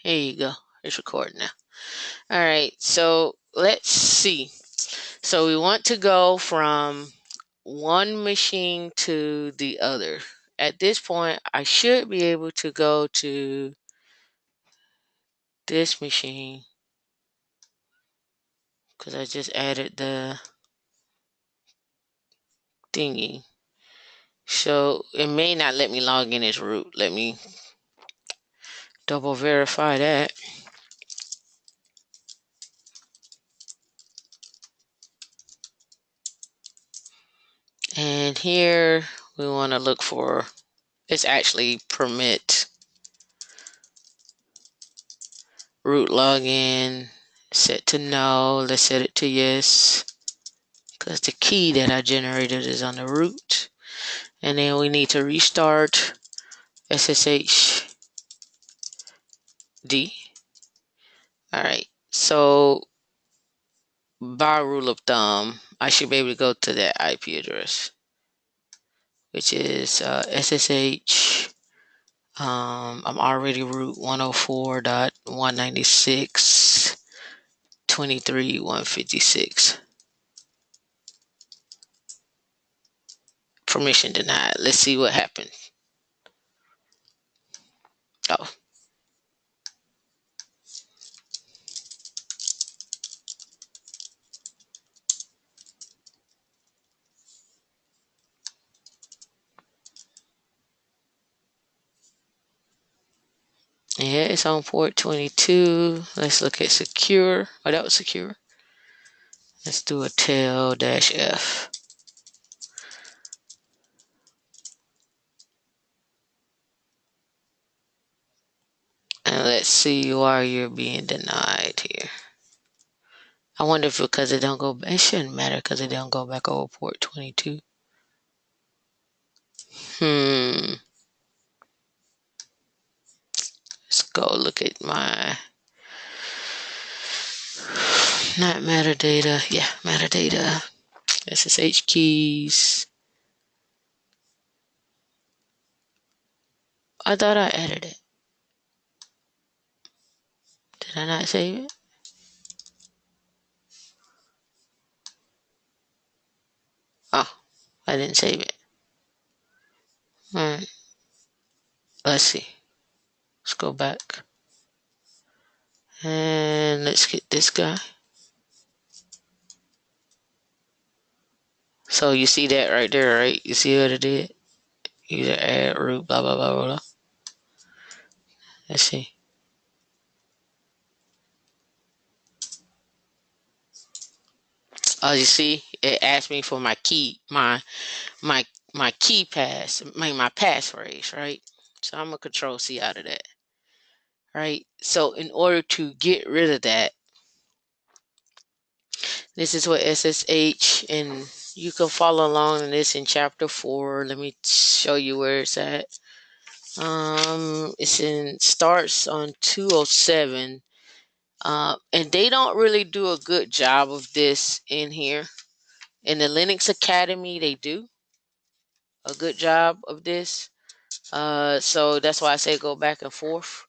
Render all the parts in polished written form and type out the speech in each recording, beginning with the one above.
Here you go. It's recording now. All right. So let's see. So we want to go from one machine to the other. At this point, I should be able to go to this machine because I just added the thingy. So it may not let me log in as root. Let me double verify that. And here we want to look for, it's actually permit root login, set to no. Let's set it to yes because the key that I generated is on the root. And then we need to restart SSHD. All right. So by rule of thumb, I should be able to go to that IP address, which is SSH. I'm already root 104.196.23.156. Permission denied. Let's see what happens. Oh. Yeah, it's on port 22. Let's look at secure. Oh, that was secure. Let's do a tail-f. And let's see why you're being denied here. I wonder if because it don't go, it shouldn't matter because it don't go back over port 22. Let's go look at my, not metadata. Yeah, metadata. SSH keys. I thought I added it. Did I not save it? Oh, I didn't save it. Alright. Let's see. Let's go back. And let's get this guy. So you see that right there, right? You see what it did? User add root, blah, blah, blah, blah. Let's see. Oh, you see, it asked me for my key, my key pass, my passphrase, right? So I'm gonna control C out of that, right? So in order to get rid of that, this is what SSH, and you can follow along in this in chapter 4. Let me show you where it's at. Starts on 207. And they don't really do a good job of this in here. In the Linux Academy, they do a good job of this. So that's why I say go back and forth.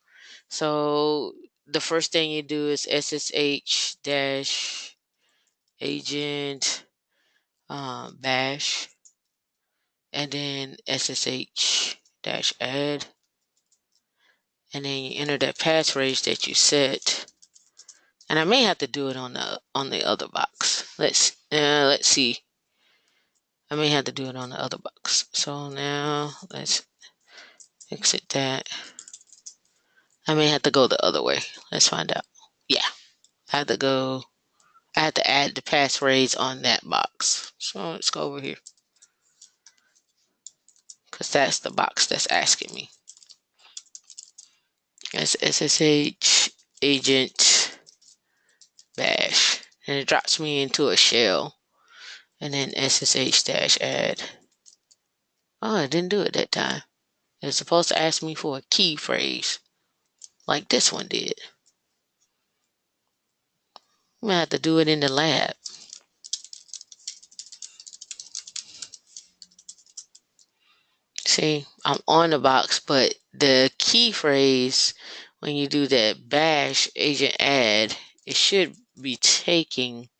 So the first thing you do is SSH dash agent bash, and then SSH dash add, and then you enter that passphrase that you set. And I may have to do it on the other box. Let's see. I may have to do it on the other box. So now let's exit that. I may have to go the other way. Let's find out. Yeah, I have to add the passphrase on that box. So let's go over here, because that's the box that's asking me. It's SSH agent bash, and it drops me into a shell, and then SSH dash add. Oh, it didn't do it that time. It's supposed to ask me for a key phrase, like this one did. I'm gonna have to do it in the lab. See, I'm on the box, but the key phrase when you do that bash agent add, it should be taking,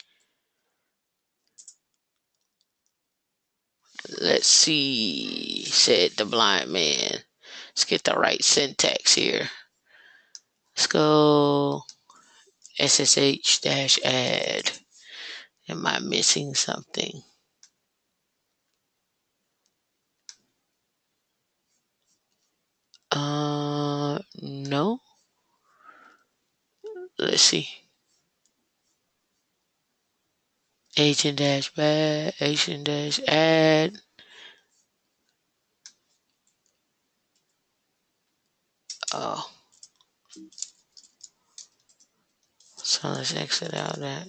let's see, said the blind man. Let's get the right syntax here. Let's go SSH-add. Am I missing something? No. Let's see. Agent-add, agent-add. Oh. So let's exit out that.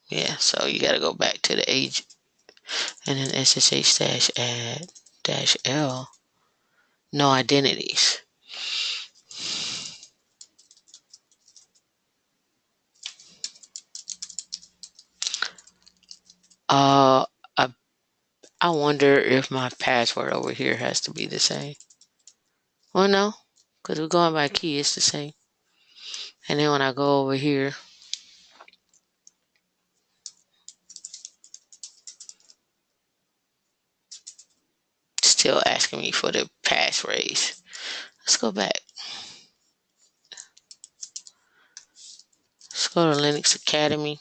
Yeah, so you gotta go back to the agent and then SSH-add-L. No identities. I wonder if my password over here has to be the same. Well, no, because we're going by key, it's the same. And then when I go over here, still asking me for the passphrase. Let's go back. Let's go to Linux Academy.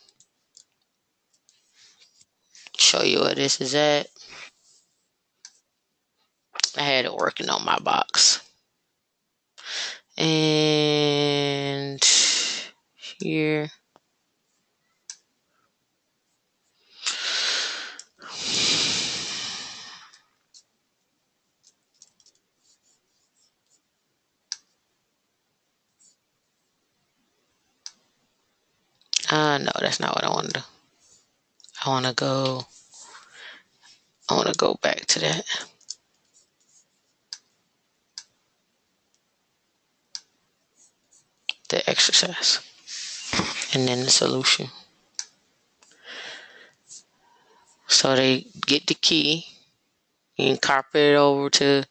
Show you where this is at. I had it working on my box. And here. No, that's not what I want to do. I want to go back to that. The exercise. And then the solution. So they get the key. You can copy it over to,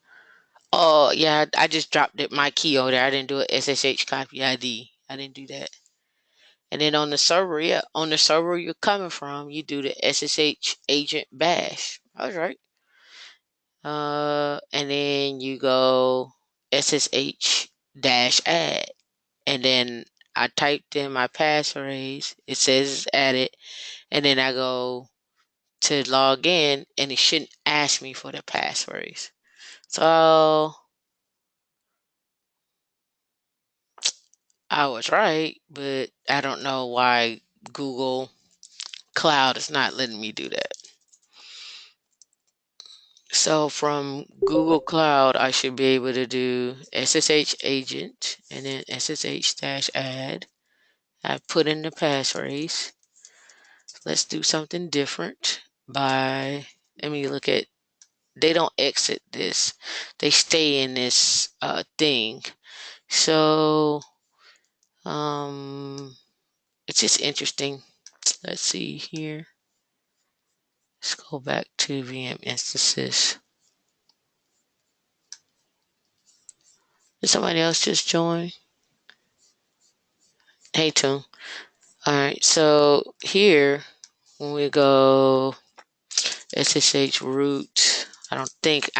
oh yeah, I just dropped my key over there. I didn't do a SSH copy ID. I didn't do that. And then on the server, yeah, on the server you're coming from, you do the SSH agent bash. I was right. And then you go SSH-add. And then I typed in my passphrase. It says added. And then I go to log in and it shouldn't ask me for the passphrase. So I was right, but I don't know why Google Cloud is not letting me do that. So from Google Cloud, I should be able to do SSH agent and then SSH-add. I put in the passphrase. Let's do something different by, let me look at, they don't exit this. They stay in this thing. So it's just interesting. Let's see here. Let's go back to VM instances. Did somebody else just join? Hey, Toon. All right, so here, when we go SSH root, I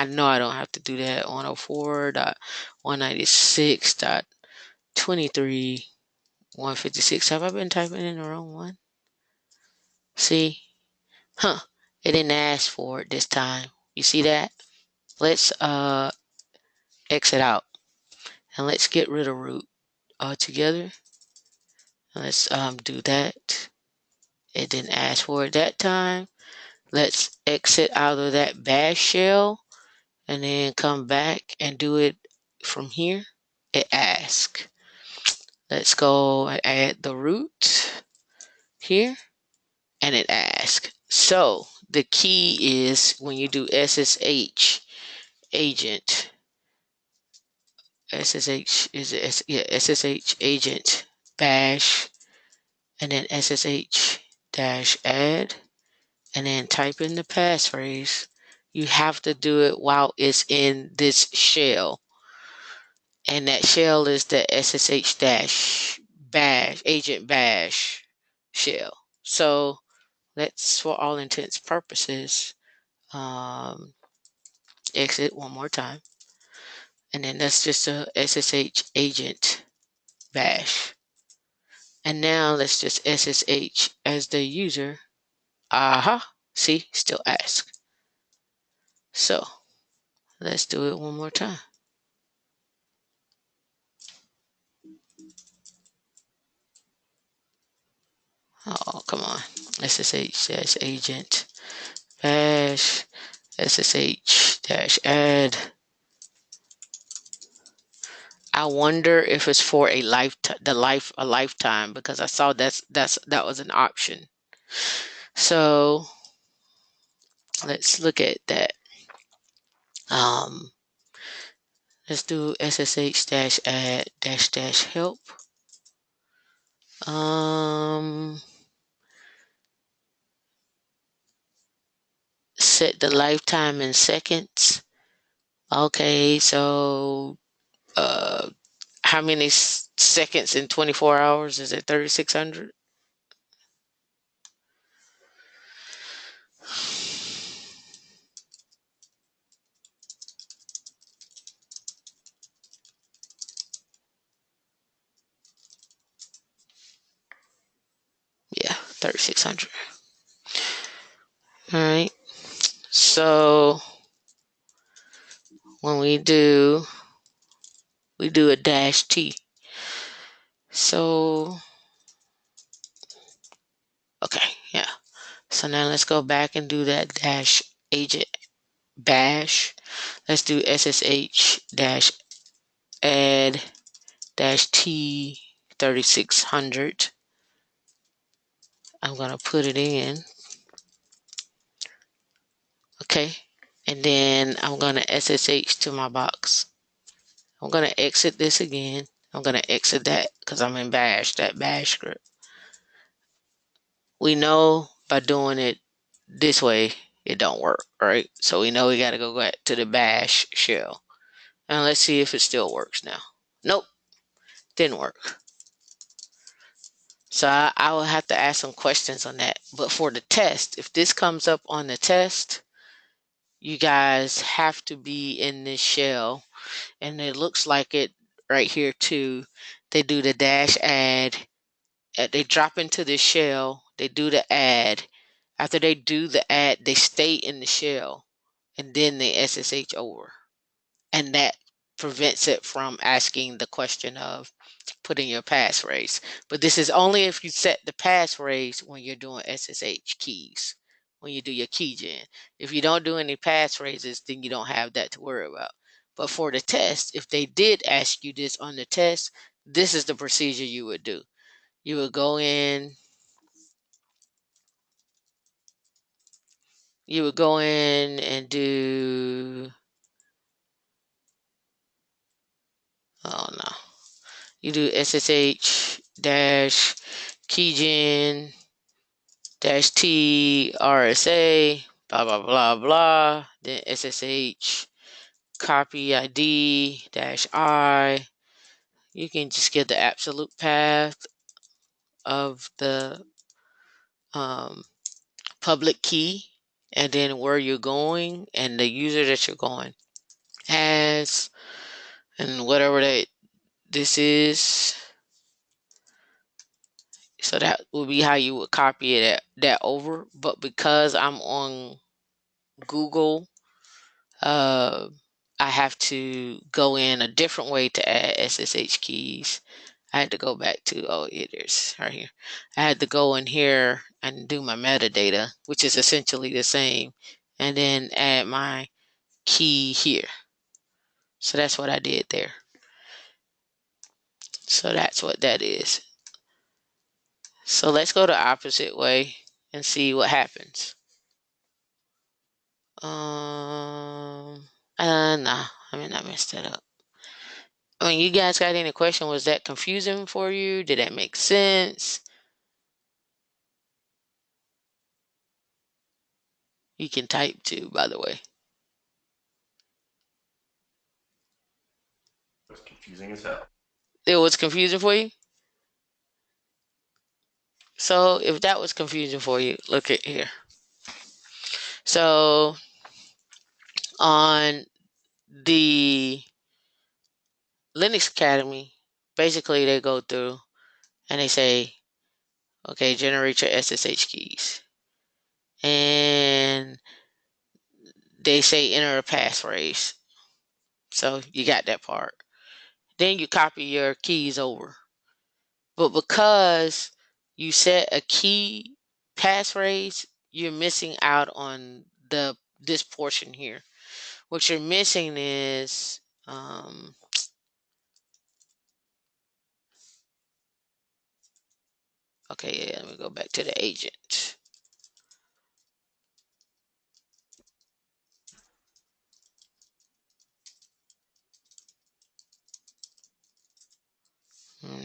know I don't have to do that. 104.196.23.156. Have I been typing in the wrong one? See? Huh. It didn't ask for it this time. You see that? Let's exit out. And let's get rid of root altogether. Let's do that. It didn't ask for it that time. Let's exit out of that bash shell and then come back and do it from here. It asks. Let's go and add the root here and it asks. So the key is when you do SSH agent, SSH agent bash and then SSH-add and then type in the passphrase. You have to do it while it's in this shell. And that shell is the SSH dash bash, agent bash shell. So let's, for all intents purposes, exit one more time. And then that's just a SSH agent bash. And now let's just SSH as the user. Aha, see, still ask. So let's do it one more time. Oh, come on. SSH dash agent bash SSH dash add. I wonder if it's for a lifetime, because I saw that was an option. So let's look at that. Let's do SSH dash add dash dash help. Set the lifetime in seconds. Okay, so how many seconds in 24 hours? Is it 3,600? Yeah, 3,600. All right. So when we do a dash T. So, okay, yeah. So now let's go back and do that dash agent bash. Let's do SSH dash add dash T 3,600. I'm going to put it in. Okay. And then I'm going to SSH to my box. I'm going to exit this again. I'm going to exit that because I'm in bash, that bash script. We know by doing it this way, it don't work, right? So we know we got to go back to the bash shell. And let's see if it still works now. Nope, didn't work. So I will have to ask some questions on that. But for the test, if this comes up on the test, you guys have to be in this shell. And it looks like it right here too. They do the dash add. They drop into the shell. They do the add. After they do the add, they stay in the shell. And then they SSH over. And that prevents it from asking the question of putting your passphrase. But this is only if you set the passphrase when you're doing SSH keys, when you do your keygen. If you don't do any passphrases, then you don't have that to worry about. But for the test, if they did ask you this on the test, this is the procedure you would do. You would go in, and do, oh no, you do SSH dash keygen dash T RSA, blah, blah, blah, blah, then SSH copy ID dash I. You can just get the absolute path of the public key, and then where you're going and the user that you're going as, and whatever this is. So that would be how you would copy it that over. But because I'm on Google, I have to go in a different way to add SSH keys. I had to go back to, it is right here. I had to go in here and do my metadata, which is essentially the same, and then add my key here. So that's what I did there. So that's what that is. So let's go the opposite way and see what happens. Nah, I messed that up. You guys got any question? Was that confusing for you? Did that make sense? You can type too, by the way. confusing as hell. It was confusing for you? So if that was confusing for you, look at here. So on the Linux Academy, basically they go through and they say, okay, generate your SSH keys. And they say enter a passphrase. So you got that part. Then you copy your keys over. But because you set a key passphrase, you're missing out on this portion here. What you're missing is okay, yeah, let me go back to the agent.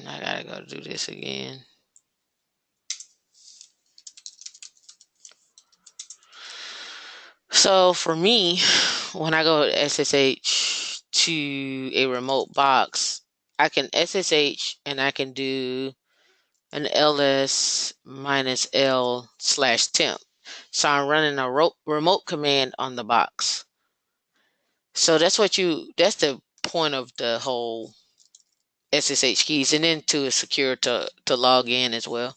I gotta go do this again. So for me, when I go to SSH to a remote box, I can SSH and I can do an ls -l/temp. So I'm running a remote command on the box. So that's the point of the whole SSH keys, and then to secure to log in as well.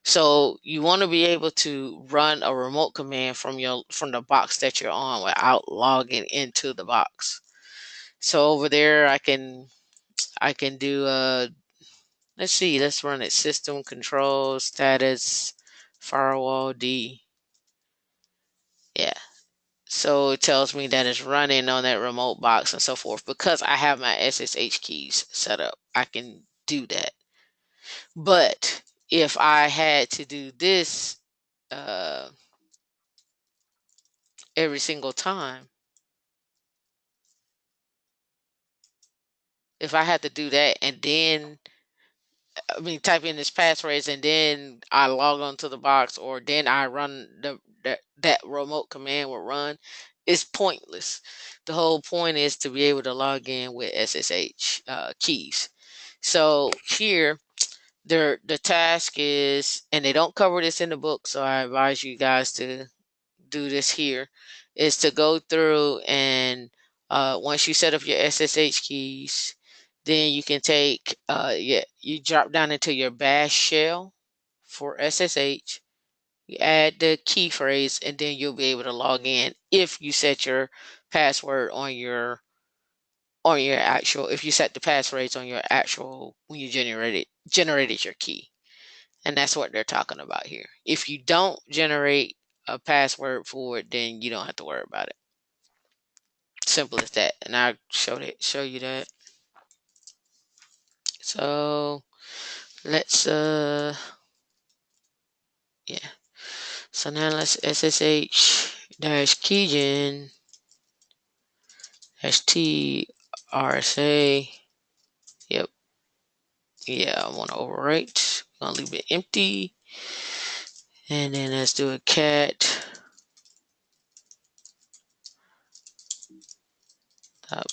So you want to be able to run a remote command from the box that you're on without logging into the box. So over there I can do let's see, let's run it system control status firewall D. Yeah. So it tells me that it's running on that remote box and so forth. Because I have my SSH keys set up, I can do that. But if I had to do this uh, every single time, if I had to do that and then, I mean, type in this passphrase and then I log on to the box, or then I run that remote command will run, it's pointless. The whole point is to be able to log in with SSH keys. So here, the task is, and they don't cover this in the book, so I advise you guys to do this here, is to go through and once you set up your SSH keys, then you can take you drop down into your bash shell for SSH, you add the key phrase, and then you'll be able to log in if you set your password on your actual, if you set the passphrase on your actual, when you generated your key. And that's what they're talking about here. If you don't generate a password for it, then you don't have to worry about it. Simple as that. And I'll show you that. So let's yeah. So now let's SSH dash keygen dash T RSA. Yep. Yeah, I want to overwrite. I'm gonna leave it empty. And then let's do a cat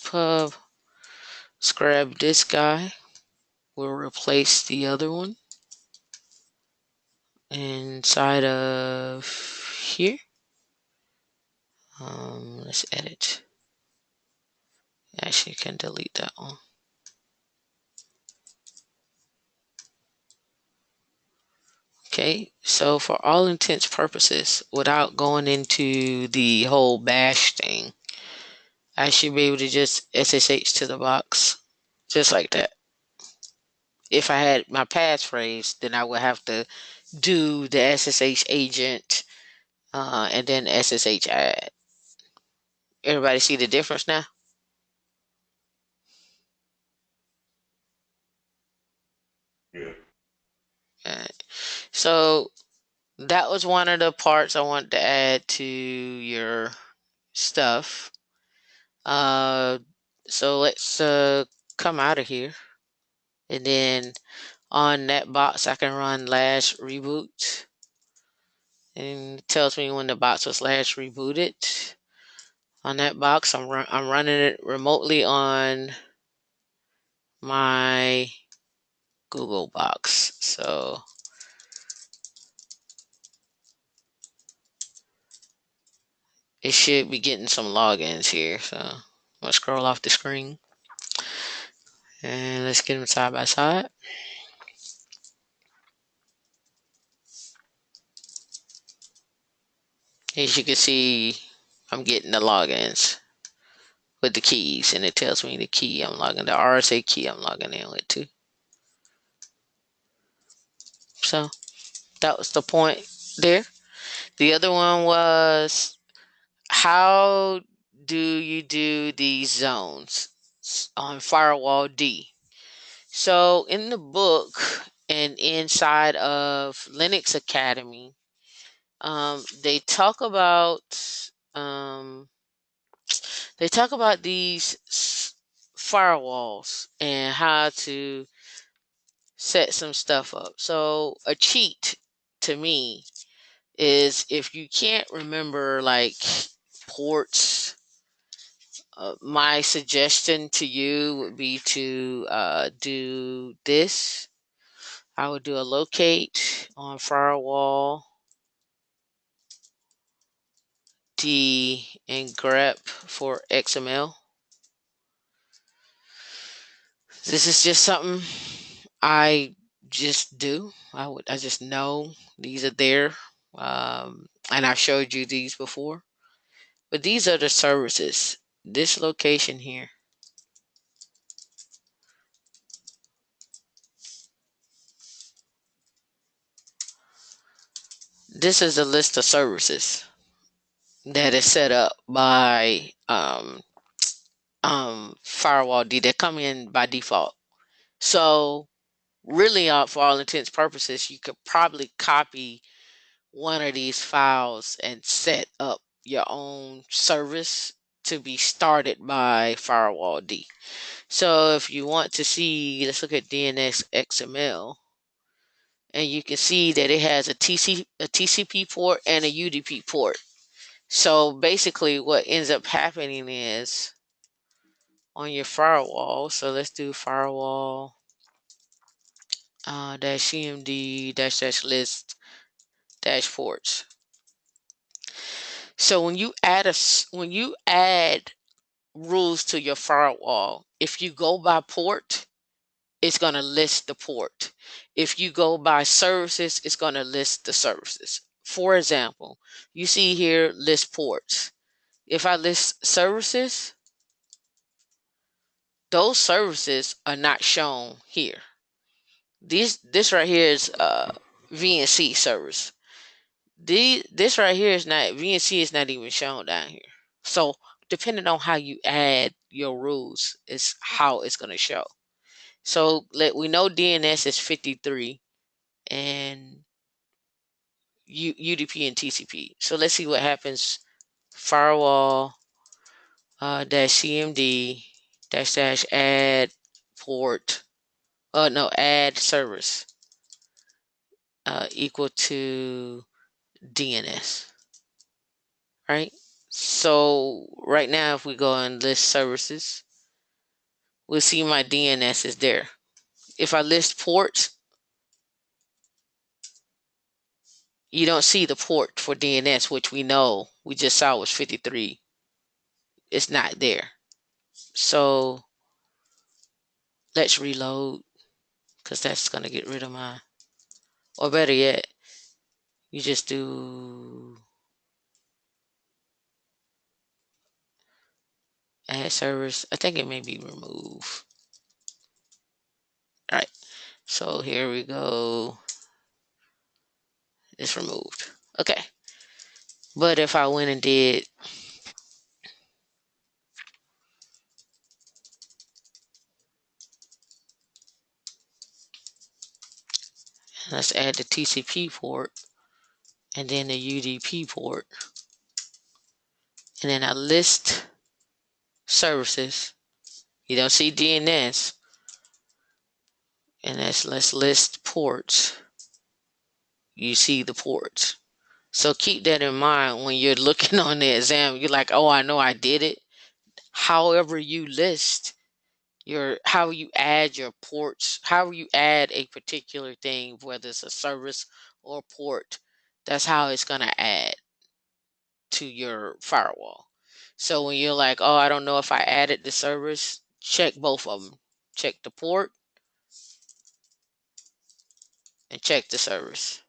pub. Let's grab this guy. We'll replace the other one inside of here. Let's edit. Actually, can delete that one. Okay, so for all intents purposes, without going into the whole bash thing, I should be able to just SSH to the box, just like that. If I had my passphrase, then I would have to do the SSH agent and then SSH add. Everybody see the difference now? Yeah. So that was one of the parts I wanted to add to your stuff. So let's come out of here, and then on that box I can run last reboot, and it tells me when the box was last rebooted. On that box, I'm running it remotely on my Google box. So it should be getting some logins here. So I'm gonna scroll off the screen and let's get them side by side. As you can see, I'm getting the logins with the keys, and it tells me the key I'm logging, the RSA key I'm logging in with too. So that was the point there. The other one was, how do you do these zones on firewall D? So in the book and inside of Linux Academy, they talk about um, these firewalls and how to set some stuff up. So a cheat to me is if you can't remember like ports. My suggestion to you would be to do this. I would do a locate on firewall D and grep for XML. This is just something I just do. I just know these are there, and I've showed you these before. But these are the services. This location here. This is a list of services that is set up by firewall D that come in by default. So really, for all intents purposes, you could probably copy one of these files and set up your own service to be started by firewall D. So if you want to see, let's look at DNS XML, and you can see that it has a TCP port and a UDP port. So basically what ends up happening is on your firewall, so let's do firewall dash cmd dash list dash ports. So when you add rules to your firewall, if you go by port, it's going to list the port. If you go by services, it's going to list the services. For example, you see here list ports. If I list services, those services are not shown here. This right here is VNC service. This right here is not, VNC is not even shown down here. So depending on how you add your rules is how it's going to show. So we know DNS is 53 and UDP and TCP. So let's see what happens. Firewall dash CMD dash add port. No, add service equal to DNS. Right? So right now, if we go and list services, we'll see my DNS is there. If I list ports, you don't see the port for DNS, which we know we just saw was 53. It's not there. So let's reload because that's going to get rid of my, or better yet, you just do add service. I think it may be remove. All right. So here we go. It's removed. Okay. But if I went and did, let's add the TCP port and then the UDP port. And then I list services. You don't see DNS. And let's list ports. You see the ports. So keep that in mind when you're looking on the exam. You're like, oh, I know I did it. However you list how you add your ports, how you add a particular thing, whether it's a service or a port. That's how it's going to add to your firewall. So when you're like, oh, I don't know if I added the service, check both of them. Check the port and check the service,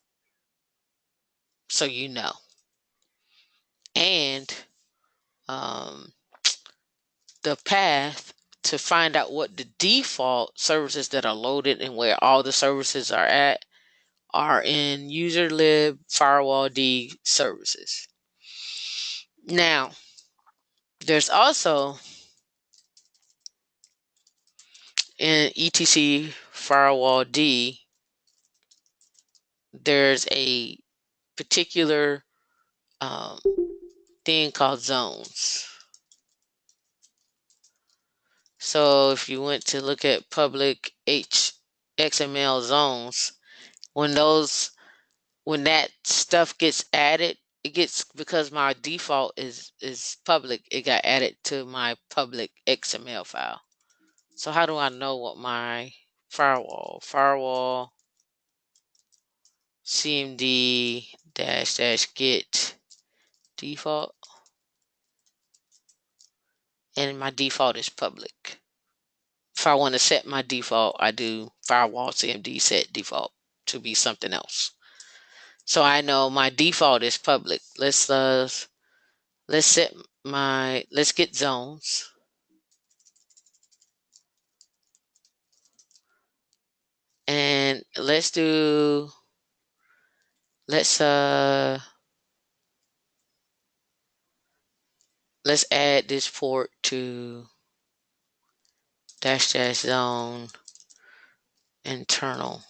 so you know. And um, the path to find out what the default services that are loaded and where all the services are in user lib firewall D services. Now, there's also in etc firewall D, there's a particular thing called zones. So if you went to look at public XML zones, when that stuff gets added, it gets, because my default is public, it got added to my public XML file. So how do I know what my firewall cmd dash get default, and my default is public. If I want to set my default, I do firewall cmd set default to be something else. So I know my default is public. Let's get zones. And let's add this port to dash zone internal.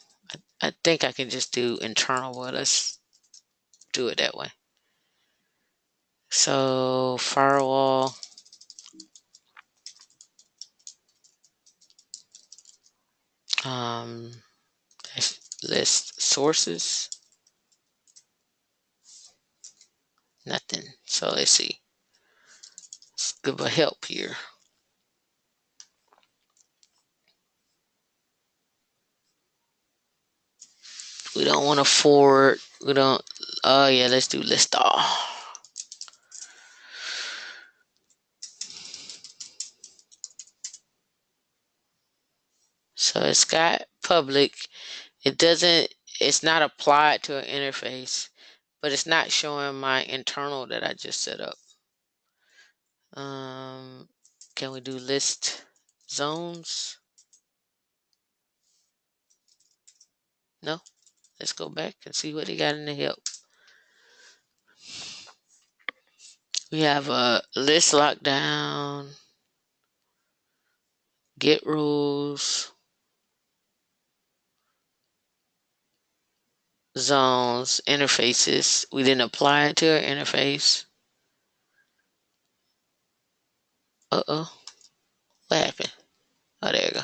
I think I can just do internal, but let's do it that way. So firewall list sources, nothing. So let's see. Let's give a help here. We don't want to forward. We don't. Oh yeah, let's do list all. So it's got public. It's not applied to an interface, but it's not showing my internal that I just set up. Can we do list zones? No. Let's go back and see what they got in the help. We have a list lockdown, get rules, zones, interfaces. We didn't apply it to our interface. Uh-oh. What happened? Oh, there you go.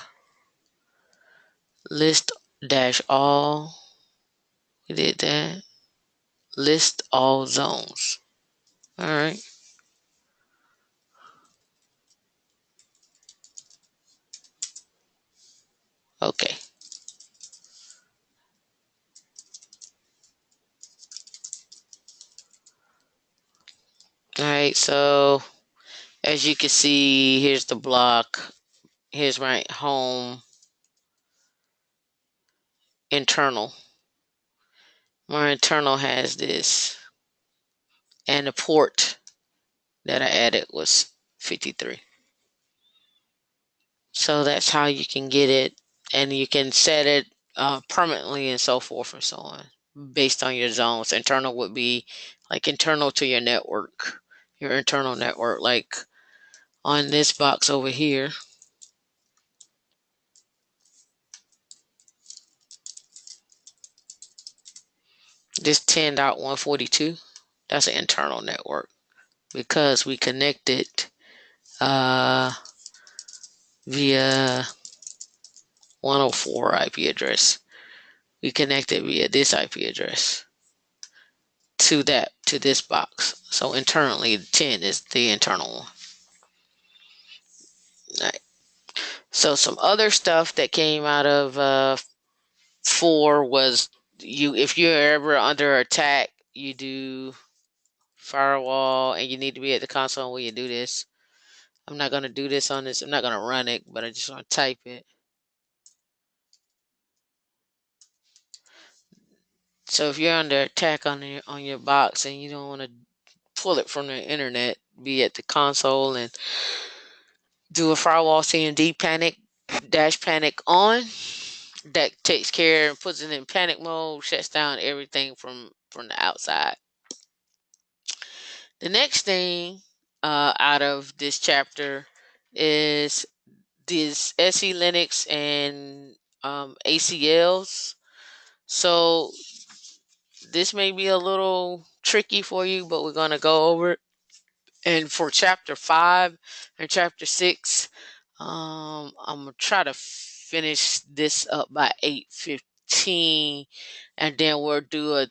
List dash all. We did that. List all zones. All right. Okay. All right. So as you can see, here's the block. Here's my home internal. My internal has this, and the port that I added was 53. So that's how you can get it, and you can set it permanently and so forth and so on based on your zones. Internal would be like internal to your network, your internal network, like on this box over here. This 10.142, that's an internal network because we connected via 104 IP address. We connected via this IP address to this box. So internally, 10 is the internal one. All right. So some other stuff that came out of 4 was if you're ever under attack, you do firewall, and you need to be at the console when you do this. I'm not going to do this on this. I'm not going to run it, but I just want to type it. So if you're under attack on your box and you don't want to pull it from the internet, be at the console and do a firewall CMD panic dash panic on. That takes care and puts it in panic mode, shuts down everything from the outside. The next thing out of this chapter is this SE Linux and ACLs. So this may be a little tricky for you, but we're going to go over it. And for chapter 5 and chapter 6, I'm going to try to finish this up by 8:15, and then we'll do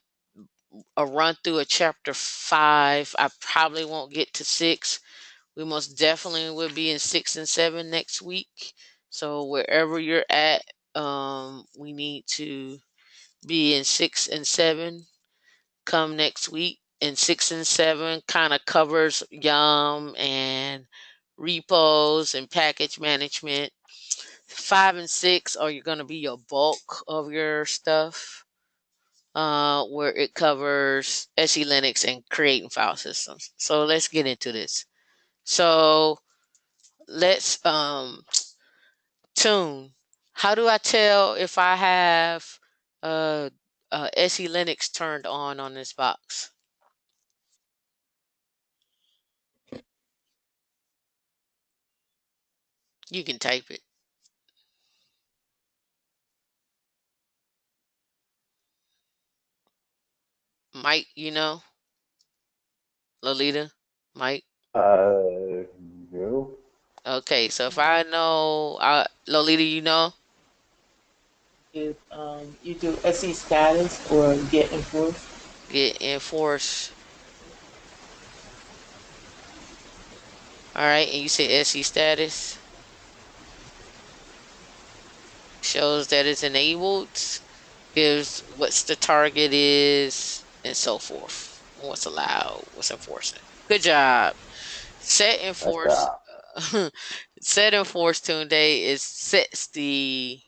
a run through of chapter 5. I probably won't get to 6. We most definitely will be in 6 and 7 next week. So wherever you're at, we need to be in 6 and 7 come next week. And 6 and 7 kind of covers YUM and repos and package management. 5 and 6 are going to be your bulk of your stuff, where it covers SE Linux and creating file systems. So let's get into this. So let's tune. How do I tell if I have SE Linux turned on this box? You can type it. Mike, Lolita, Mike. No. Okay, so if I know, Lolita, You do SE status or get enforced. get enforce. All right, and you say SE status shows that it's enabled, gives what's the target is, and so forth. What's allowed, what's enforcing. Good job. Set That's enforce. that. Set enforce tune day is sets it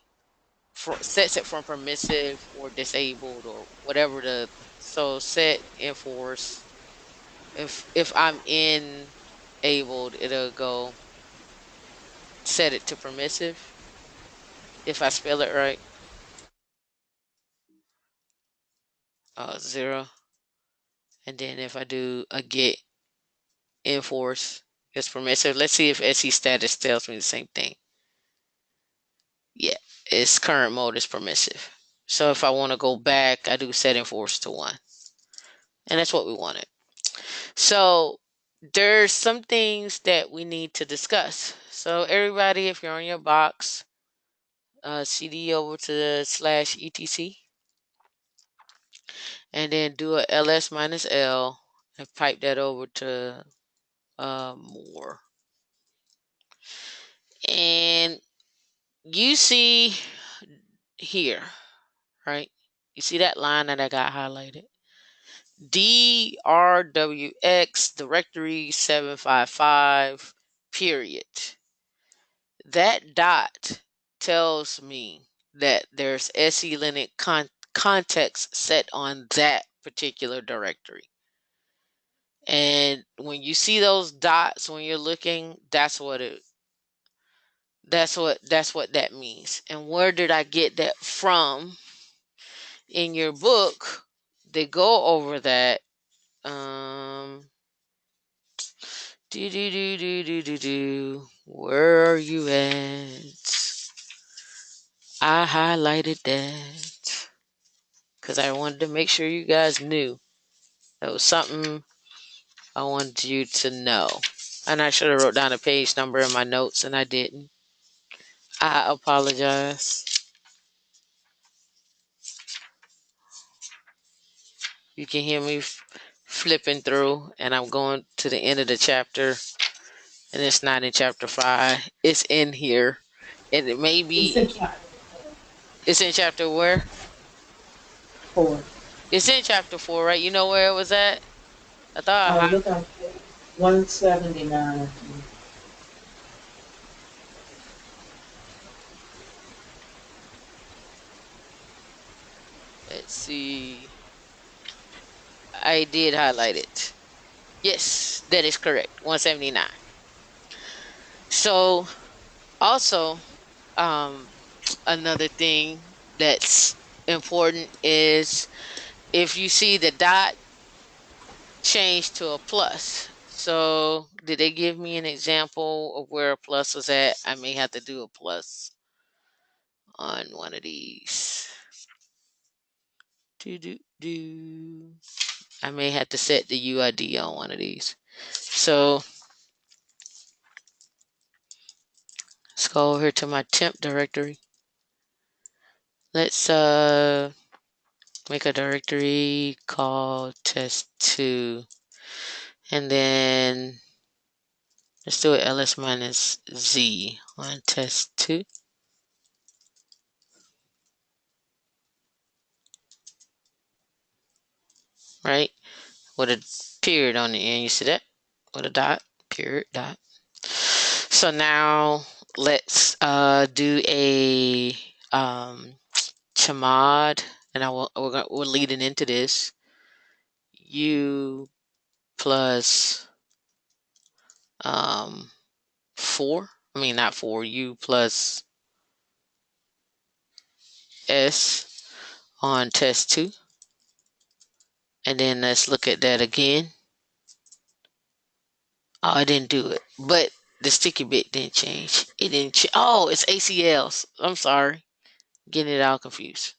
from permissive or disabled or whatever so set enforce. If I'm enabled, it'll go set it to permissive. If I spell it right, 0. And then if I do a get enforce, it's permissive. Let's see if SE status tells me the same thing. Yeah, its current mode is permissive. So if I want to go back, I do set enforce to 1. And that's what we wanted. So there's some things that we need to discuss. So everybody, if you're on your box, CD over to /etc, and then do a ls -l and pipe that over to more. And you see here, right? You see that line that I got highlighted? DRWX directory 755 period. That dot tells me that there's SE Linux context set on that particular directory. And when you see those dots when you're looking, that's what that means. And where did I get that from? In your book, they go over that. Where are you at? I highlighted that because I wanted to make sure you guys knew. That was something I wanted you to know. And I should have wrote down a page number in my notes, and I didn't. I apologize. You can hear me flipping through, and I'm going to the end of the chapter, and it's not in chapter 5. It's in here. And it may It's be, in chapter it's in chapter where? 4. It's in chapter 4, right? You know where it was at? I thought I Look on page 179. I think. let's see. I did highlight it. Yes, that is correct. 179. So also, um, another thing that's important is if you see the dot change to a plus. So did they give me an example of where a plus was at? I may have to do a plus on one of these. Do do do. I may have to set the UID on one of these. So let's go over to my temp directory. Let's make a directory called test2, and then let's do it ls minus z on test2, right? With a period on the end. You see that? With a dot, period, dot. So now let's do a chmod, and we're leading into this. U plus 4. I mean not 4. U plus S on test2, and then let's look at that again. Oh, I didn't do it, but the sticky bit didn't change. It didn't. Oh, it's ACLs. I'm sorry, getting it all confused.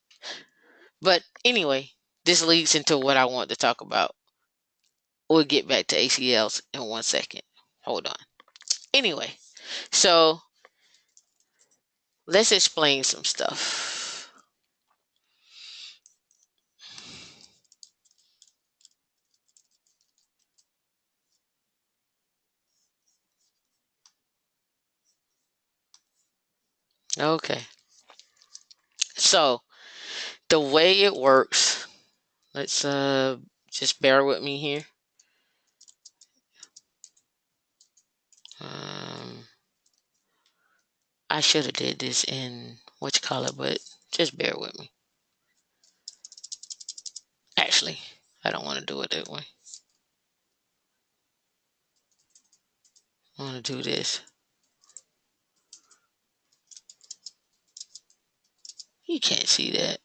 But anyway, this leads into what I want to talk about. We'll get back to ACLs in 1 second. Hold on. Anyway, so let's explain some stuff. Okay. So the way it works, let's just bear with me here. I should have did this in what you call it, but just bear with me. Actually, I don't want to do it that way. I want to do this. You can't see that.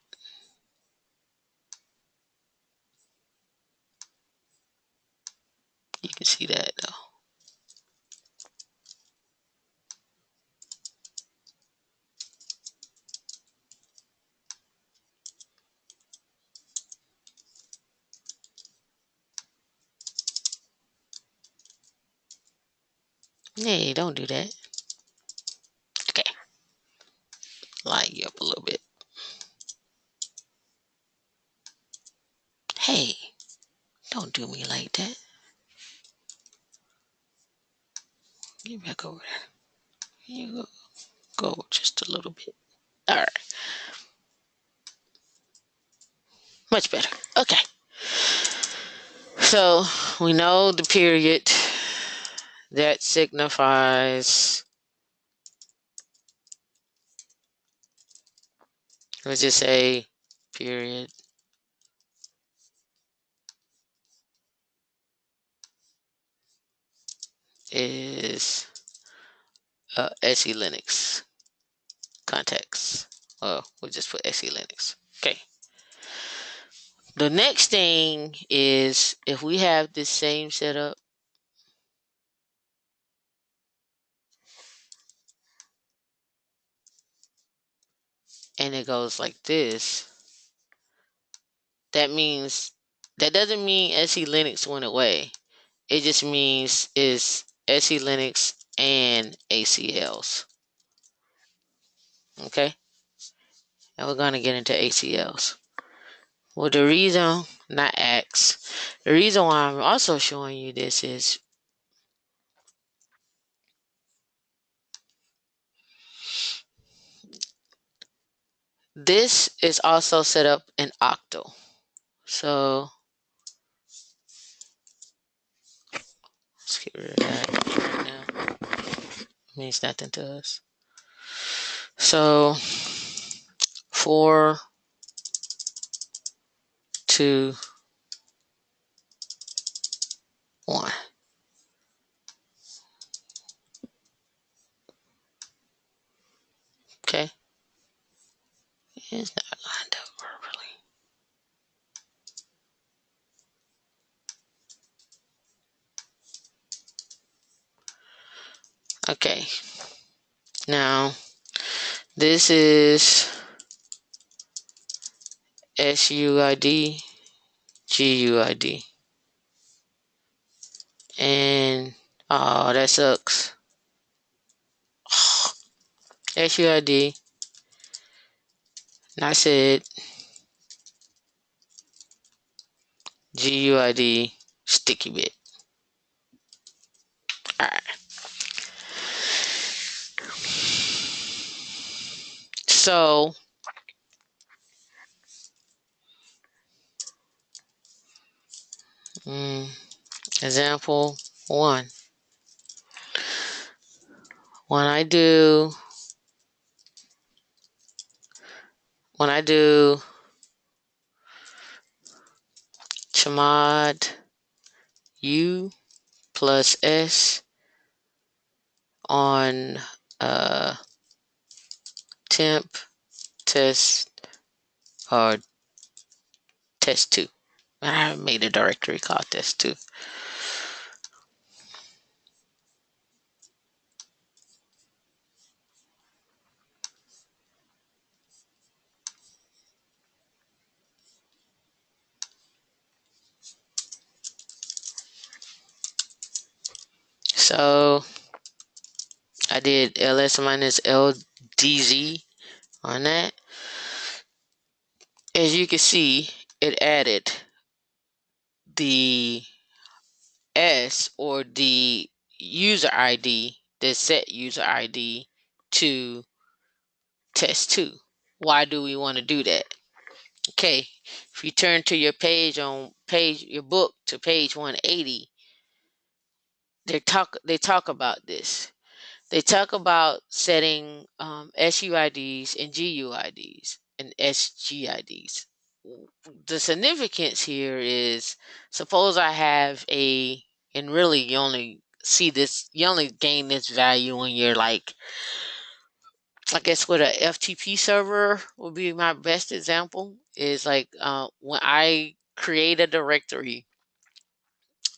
You can see that though. Hey, don't do that. Okay. Line you up a little bit. Hey, don't do me like that. Get back over there. You go just a little bit. All right. Much better. Okay. So we know the period that signifies, let's just say period is SE Linux context. Oh, we'll just put SE Linux. Okay. The next thing is if we have this same setup, and it goes like this, that means, that doesn't mean SE Linux went away. It just means it's SE Linux and ACLs. Okay? And we're going to get into ACLs. Well, the reason, not X, the reason why I'm also showing you this is This is also set up in Octal. So let's get rid of that right now. It means nothing to us. So 4, 2, 1. Okay. It's not lined up properly. Okay. Now this is SUID, GUID. And oh, that sucks. SUID. And I said GUID sticky bit. Alright. So example 1. When I do chmod u plus s on temp test or test 2. I made a directory called test 2. So I did ls minus ldz on that. As you can see, it added the S or the user ID, the set user ID to test 2. Why do we want to do that? Okay, if you turn to your page your book to page 180, they talk about this. They talk about setting SUIDs and GUIDs and SGIDs. The significance here is, suppose I have and really you only gain this value when you're like, I guess what a FTP server would be my best example, is like when I create a directory,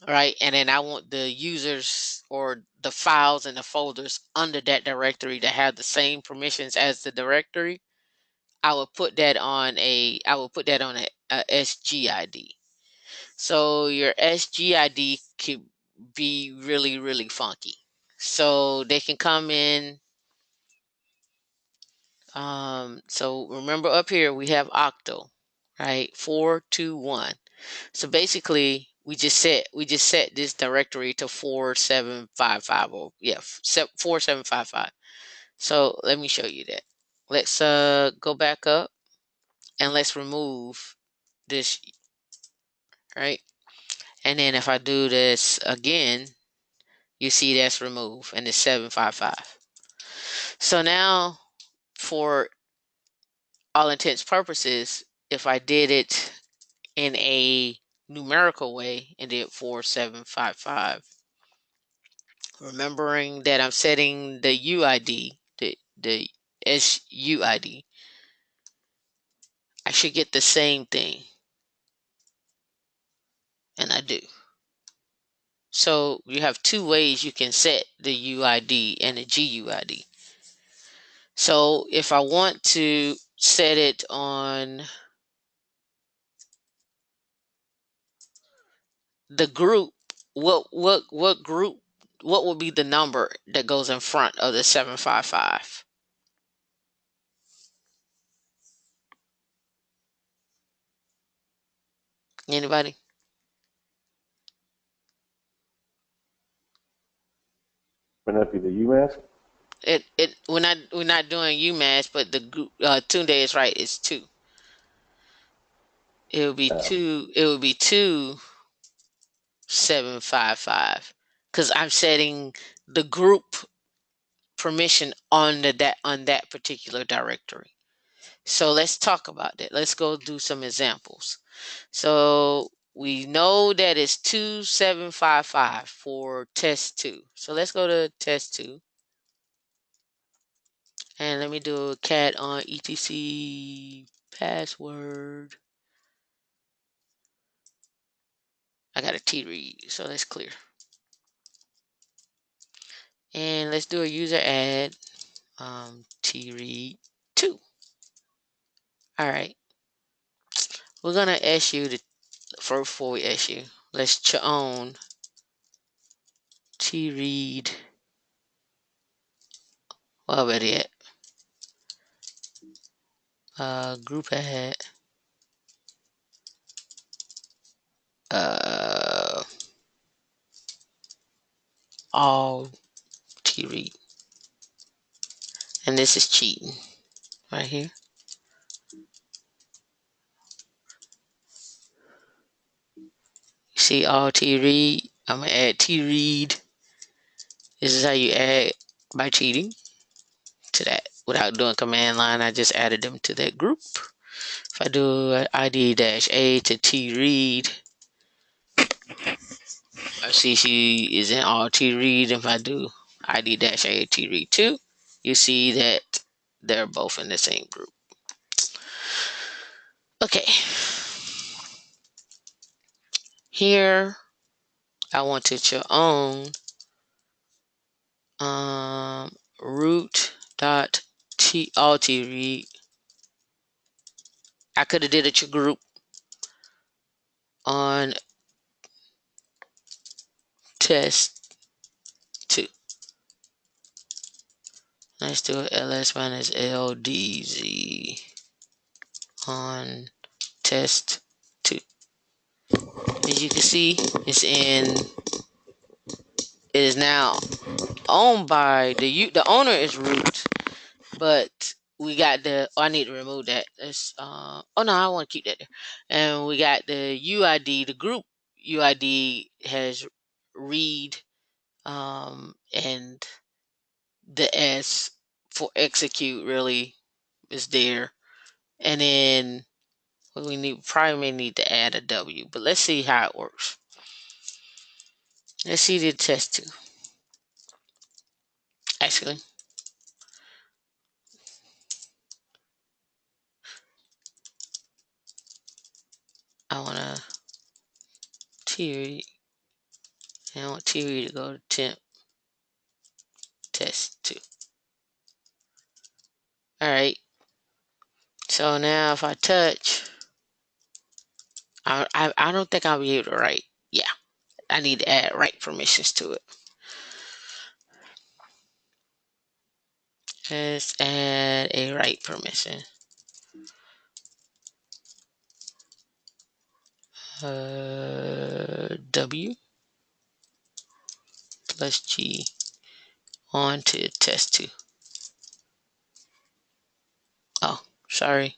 right? And then I want the users or the files and the folders under that directory to have the same permissions as the directory. I would put that on a SGID. So your SGID could be really, really funky. So they can come in. So remember up here we have octal, right? 421. So basically we just set this directory to 4755, or 4755. So let me show you that. Let's go back up and let's remove this, right? And then if I do this again, you see that's removed and it's 755. So now for all intents purposes, if I did it in a numerical way and did 4755, remembering that I'm setting the UID, the SUID, I should get the same thing, and I do. So you have 2 ways you can set the UID and the GUID. So if I want to set it on the group, what group, what will be the number that goes in front of the 755? Anybody? Wouldn't that be the UMask? We're not doing UMass, but the group Tunde is right. It's 2. It would be Oh, 2. It would be 2755 because I'm setting the group permission on that particular directory. So let's talk about that. Let's go do some examples. So we know that it's 2755 for test 2. So let's go to test 2. And let me do a cat on etc password. I got a T read, so let's clear. And let's do a user add T read 2. All right. We're gonna issue the before we issue. Let's chown T read. Well, better yet, group add all T read, and this is cheating right here. You see all T read. I'm gonna add T read. This is how you add by cheating to that without doing command line. I just added them to that group. If I do ID-A to T read, I see she is in all T read. If I do ID-A T read 2, you see that they're both in the same group. Okay. Here, I want to chown root dot all T read. I could have did it to group on test 2. Let's do it ls minus ldz on test 2. As you can see, it is now owned by the owner is root, but we got I need to remove that. Oh no, I want to keep that there. And we got the UID, the group UID has read, and the S for execute really is there. And then we probably may need to add a W, but let's see how it works. Let's see the test 2. Actually, I want to T and I want T to go to temp test 2. All right. So now if I touch, I don't think I'll be able to write. Yeah, I need to add write permissions to it. Let's add a write permission. W plus G on to test 2. Oh, sorry.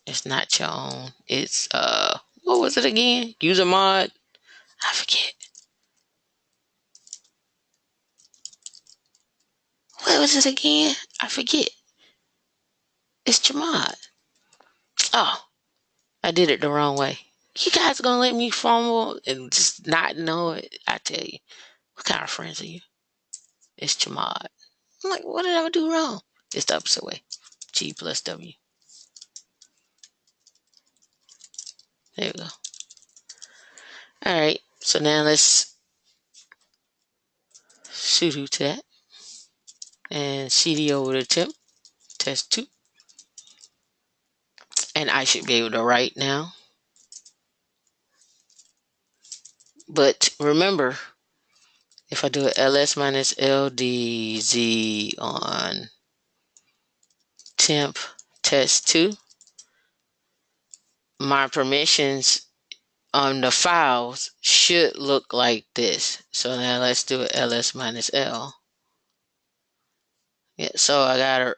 It's not your own. It's what was it again? User mod? I forget. What was it again? I forget. It's Jamad. Oh, I did it the wrong way. You guys gonna let me fumble and just not know it? I tell you. What kind of friends are you? It's Jamad. I'm like, what did I do wrong? It's the opposite way. G plus W. There we go. All right. So now let's sudo to that and cd over to temp test 2. And I should be able to write now. But remember, if I do a ls minus ldz on temp test 2, my permissions the files should look like this. So now let's do it ls minus l. Yeah, so I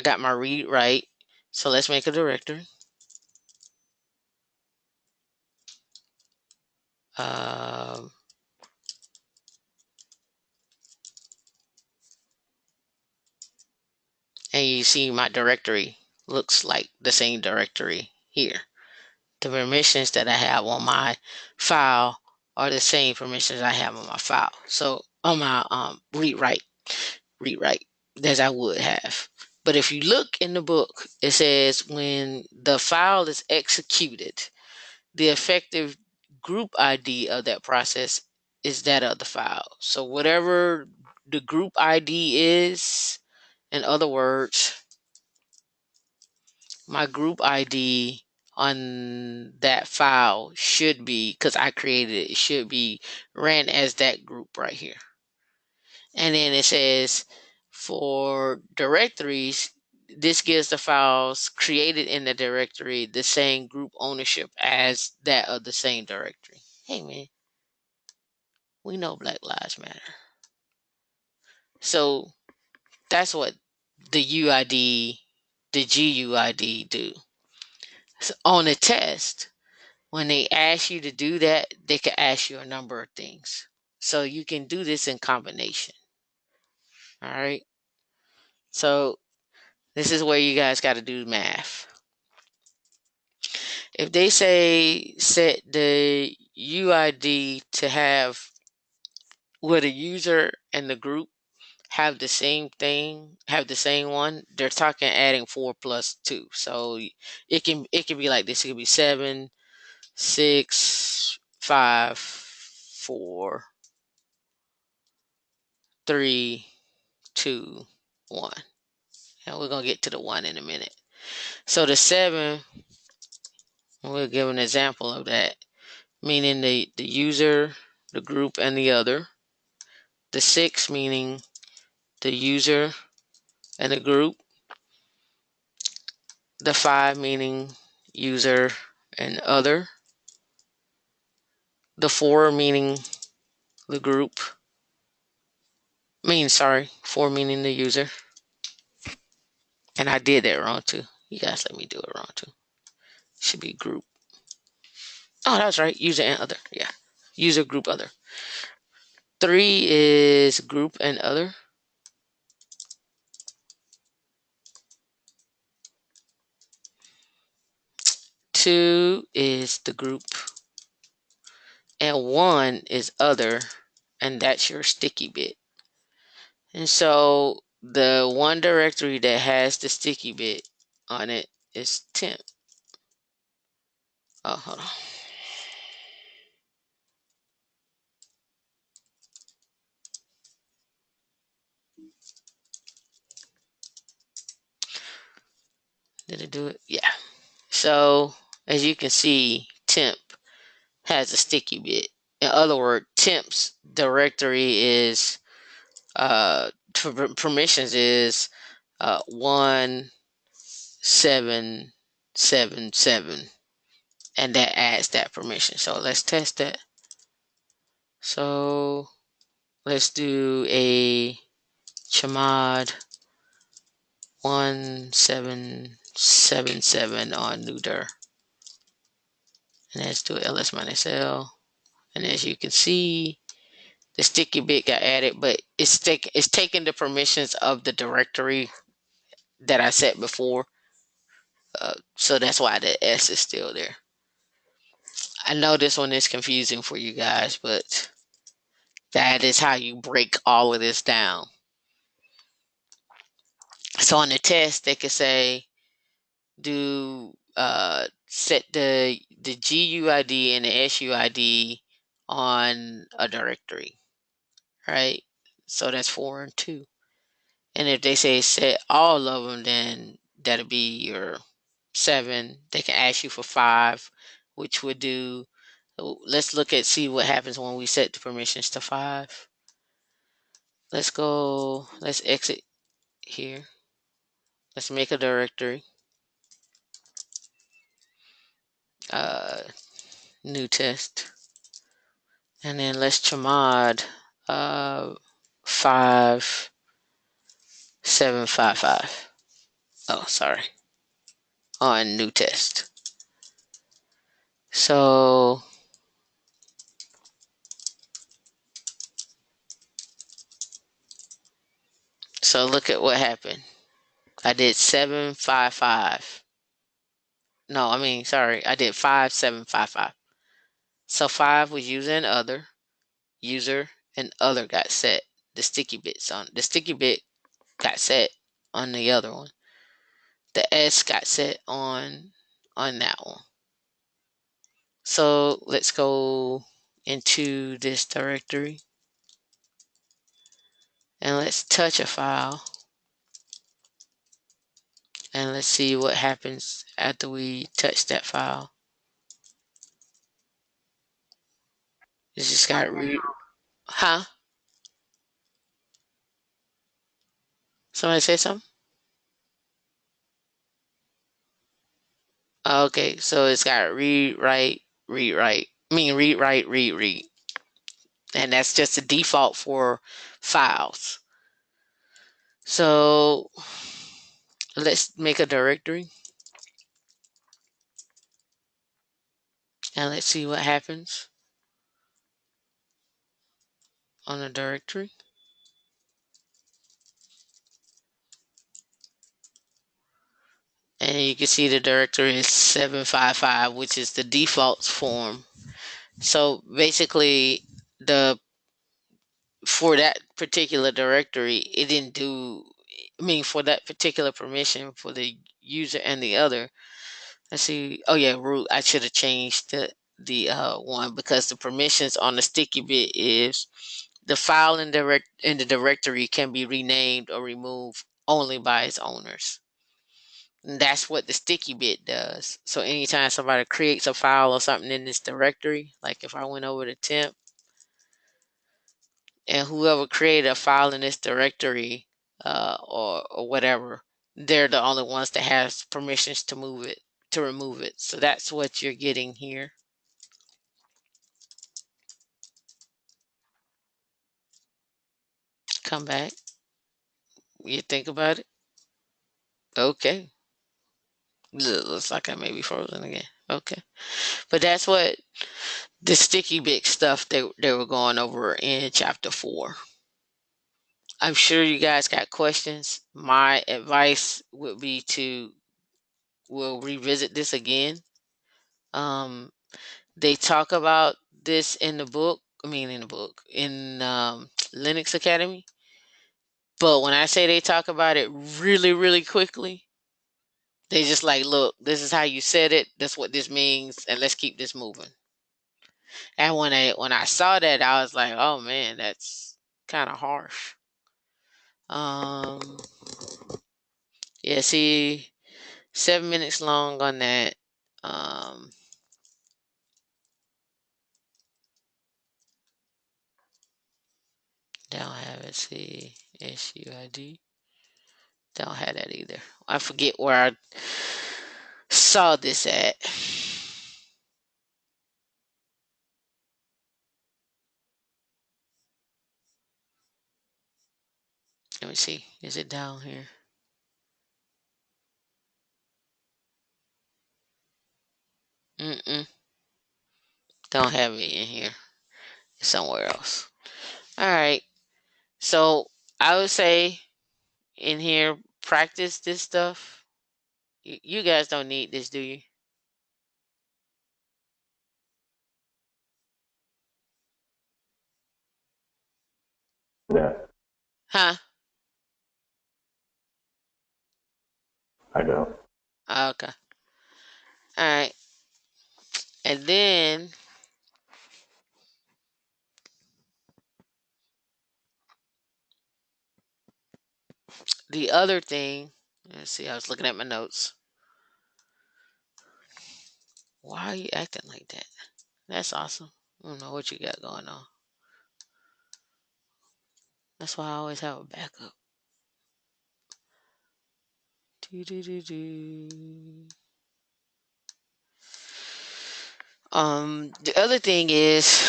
got my read write. So let's make a directory. Um, and you see my directory looks like the same directory here. The permissions that I have on my file are the same permissions I have on my file. So on my read write as I would have. But if you look in the book, it says when the file is executed, the effective group ID of that process is that of the file. So whatever the group ID is, in other words, my group ID on that file should be, because I created it, it should be ran as that group right here. And then it says for directories, this gives the files created in the directory the same group ownership as that of the same directory. Hey man, we know Black Lives Matter. So that's what the UID, the GUID do. So on a test, when they ask you to do that, they can ask you a number of things. So you can do this in combination. All right. So this is where you guys got to do math. If they say set the UID to have where the user and the group have the same thing, have the same one, they're talking adding 4 plus 2. So it can be like this. It could be 7, 6, 5, 4, 3, 2, 1. And we're gonna get to the 1 in a minute. So the 7, we'll give an example of that, meaning the user, the group, and the other. The 6 meaning the user and the group. The 5 meaning user and other. The 4 meaning the group. 4 meaning the user. And I did that wrong too. You guys let me do it wrong too. Should be group. Oh, that was right. User and other. Yeah. User, group, other. 3 is group and other. 2 is the group. And 1 is other. And that's your sticky bit. And so the one directory that has the sticky bit on it is temp. Oh, hold on. Did it do it? Yeah. So as you can see, temp has a sticky bit. In other words, temp's directory is permissions is 1777, and that adds that permission. So let's test that. So let's do a chmod 1777 on neudir, and let's do ls minus l. And as you can see, the sticky bit got added, but it's taking the permissions of the directory that I set before. So that's why the S is still there. I know this one is confusing for you guys, but that is how you break all of this down. So on the test, they could say, do set the GUID and the SUID on a directory, right? So that's 4 and 2. And if they say set all of them, then that'll be your 7. They can ask you for 5, which would do. Let's see what happens when we set the permissions to 5. Let's go. Let's exit here. Let's make a directory. new test. And then let's chmod 5755. Oh, sorry. On new test. So look at what happened. I did 755. No, I mean, sorry. I did 5755. So 5 was user and other. User and other got set. The sticky bit got set on the other one. The S got set on that one. So let's go into this directory and let's touch a file and let's see what happens after we touch that file. It just got huh? Somebody say something? Okay, so it's got read, write, read, write. I mean, read, write, read, read. And that's just the default for files. So let's make a directory and let's see what happens on the directory. And you can see the directory is 755, which is the default form. So basically, for that particular directory, it didn't do. I mean, for that particular permission for the user and the other. Let's see. Oh yeah, root. I should have changed the one because the permissions on the sticky bit is the file in the directory can be renamed or removed only by its owners. And that's what the sticky bit does. So anytime somebody creates a file or something in this directory, like if I went over to temp and whoever created a file in this directory or whatever, they're the only ones that has permissions to remove it. So that's what you're getting here. Come back. You think about it. Okay. Looks like I may be frozen again. Okay. But that's what the sticky bit stuff they were going over in chapter 4. I'm sure you guys got questions. My advice would be we'll revisit this again. They talk about this in the book. I mean, in the book in Linux Academy. But when I say they talk about it really, really quickly, they just like, look, this is how you said it. That's what this means, and let's keep this moving. And when I saw that, I was like, oh man, that's kind of harsh. Um, yeah, see, 7 minutes long on that. Don't have it. See, SUID. Don't have that either. I forget where I saw this at. Let me see. Is it down here? Don't have it in here. It's somewhere else. All right. So I would say in here, practice this stuff. You guys don't need this, do you? Yeah, Huh? I don't. Okay. All right. And then the other thing, let's see, I was looking at my notes. Why are you acting like that? That's awesome. I don't know what you got going on. That's why I always have a backup. Do, do, do, do. The other thing is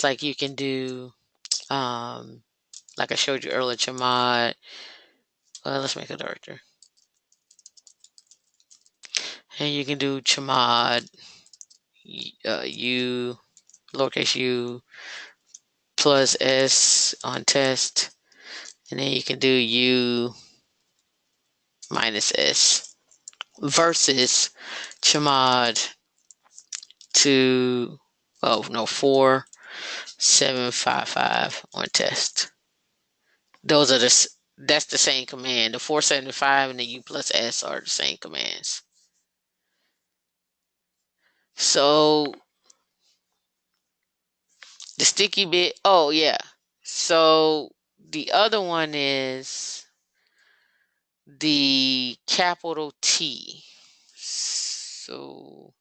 like you can do, like I showed you earlier, Chmod. Let's make a director. And you can do Chmod, U, lowercase u, plus S on test. And then you can do U minus S versus Chmod 4755 on test. Those are that's the same command. The 475 and the U plus S are the same commands. So the sticky bit, oh yeah. So the other one is the capital T. So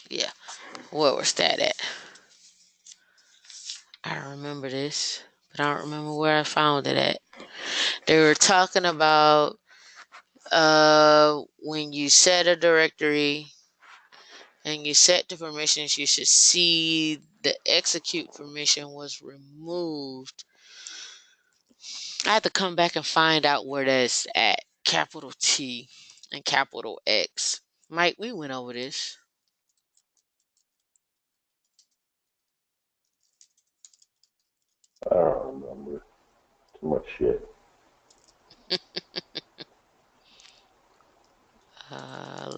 yeah, where was that at? I remember this, but I don't remember where I found it at. They were talking about when you set a directory and you set the permissions, you should see the execute permission was removed. I had to come back and find out where that's at. Capital T and capital X. Mike, we went over this. I don't remember. Too much shit.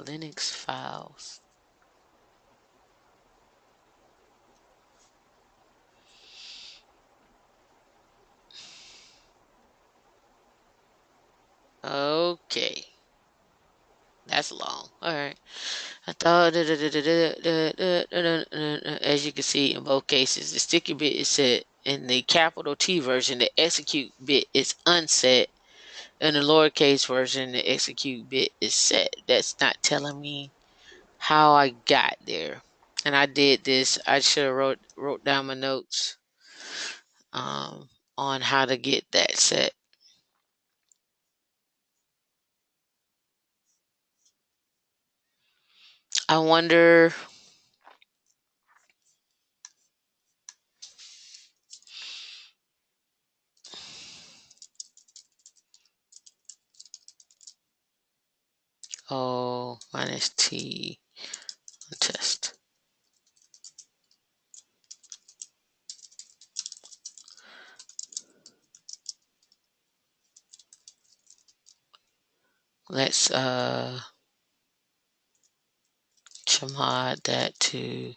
Linux files. Okay. That's long. All right. I thought, as you can see in both cases, the sticky bit is set. In the capital T version, the execute bit is unset. In the lowercase version, the execute bit is set. That's not telling me how I got there. And I did this. I should have wrote down my notes on how to get that set. I wonder. Oh, minus T on test. Let's chmod that to,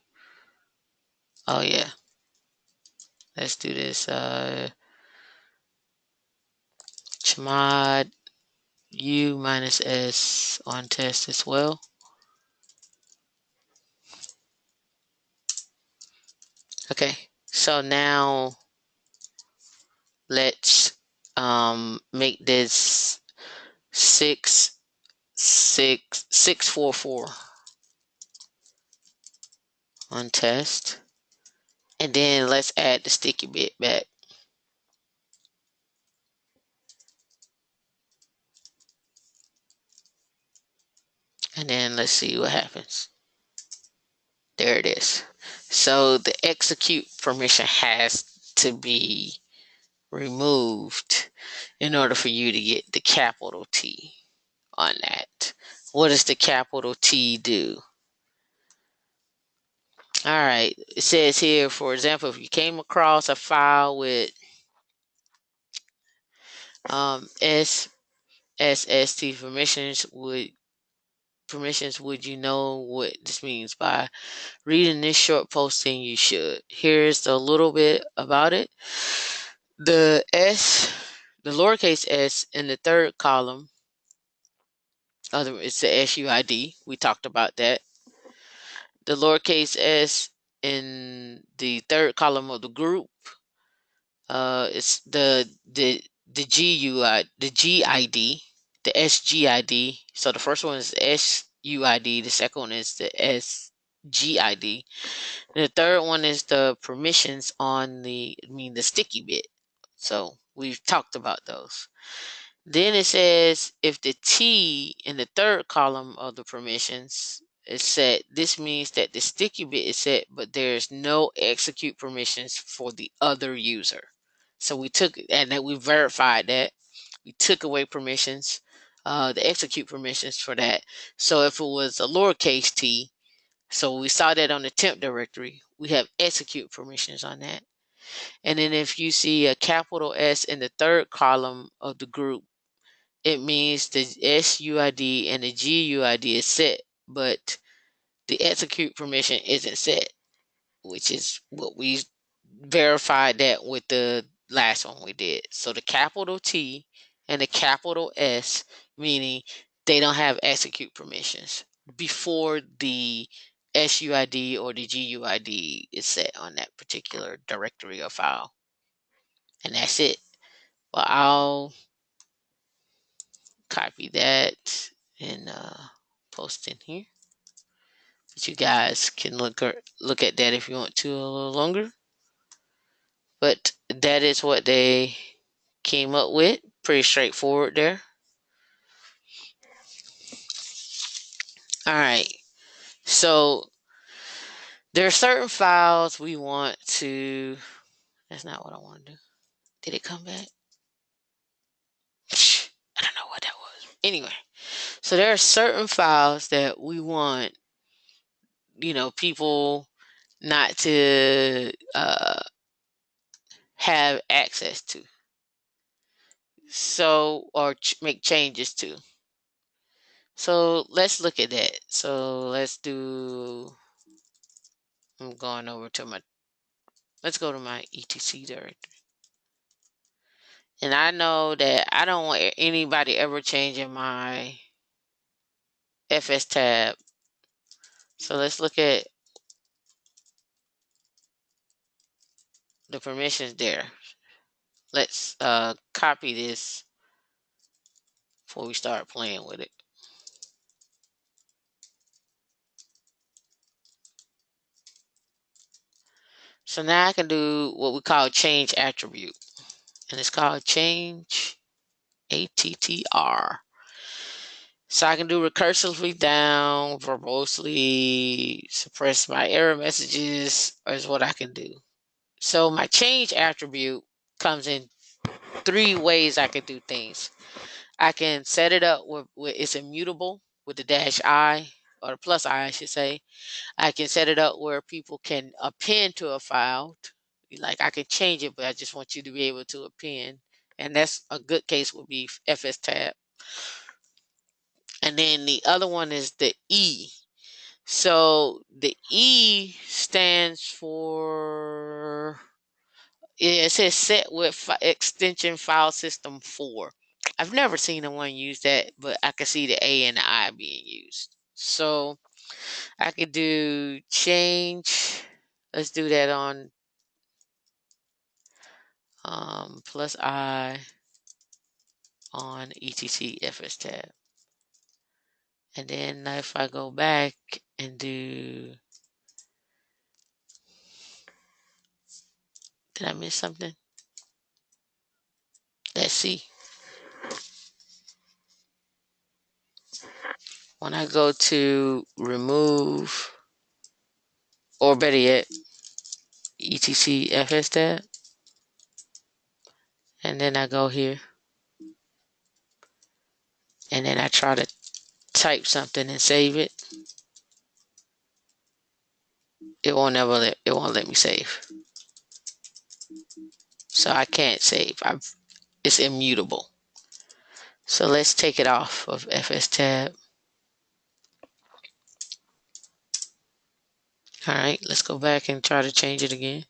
oh yeah, let's do this chmod U minus S on test as well. Okay, so now let's make this 644 on test, and then let's add the sticky bit back. And then let's see what happens. There it is. So the execute permission has to be removed in order for you to get the capital T on that. What does the capital T do? All right. It says here, for example, if you came across a file with SST permissions, would you know what this means? By reading this short posting, you should. Here's a little bit about it. The lowercase s in the third column, it's the SUID. We talked about that. The lowercase s in the third column of the group, it's the GUI, the GID, the SGID. So the first one is SUID. The second one is the GID. And the third one is the permissions on the sticky bit. So we've talked about those. Then it says if the T in the third column of the permissions is set, this means that the sticky bit is set, but there's no execute permissions for the other user. So we took, and then we verified that. We took away permissions, the execute permissions for that. So if it was a lowercase t, so we saw that on the temp directory, we have execute permissions on that. And then if you see a capital S in the third column of the group, it means the SUID and the GUID is set, but the execute permission isn't set, which is what we verified that with the last one we did. So the capital T and the capital S, meaning they don't have execute permissions before the SUID or the GUID is set on that particular directory or file. And that's it. Well, I'll copy that and post in here. But you guys can look at that if you want to a little longer. But that is what they came up with. Pretty straightforward there. All right. So there are certain files we want to. That's not what I want to do. Did it come back? I don't know what that was. Anyway, so there are certain files that we want, people not to have access to. So, or make changes to. So let's look at that. So let's do, I'm going over to let's go to my etc directory. And I know that I don't want anybody ever changing my FS tab. So let's look at the permissions there. Let's copy this before we start playing with it. So now I can do what we call change attribute. And it's called change ATTR. So I can do recursively down, verbosely, suppress my error messages, is what I can do. So my change attribute comes in 3 ways I can do things. I can set it up with it's immutable with the -I, or the +I should say. I can set it up where people can append to a file. Like I can change it, but I just want you to be able to append. And that's a good case would be FS tab. And then the other one is the E. So the E stands for, it says set with extension file system 4. I've never seen the one use that, but I can see the A and the I being used. So I could do change. Let's do that on +I on etc FS tab. And then if I go back and do, did I miss something? Let's see. When I go to remove, or better yet, etc FS tab, and then I go here, and then I try to type something and save it, it won't let me save. So I can't save. It's immutable. So let's take it off of FS tab. All right, let's go back and try to change it again.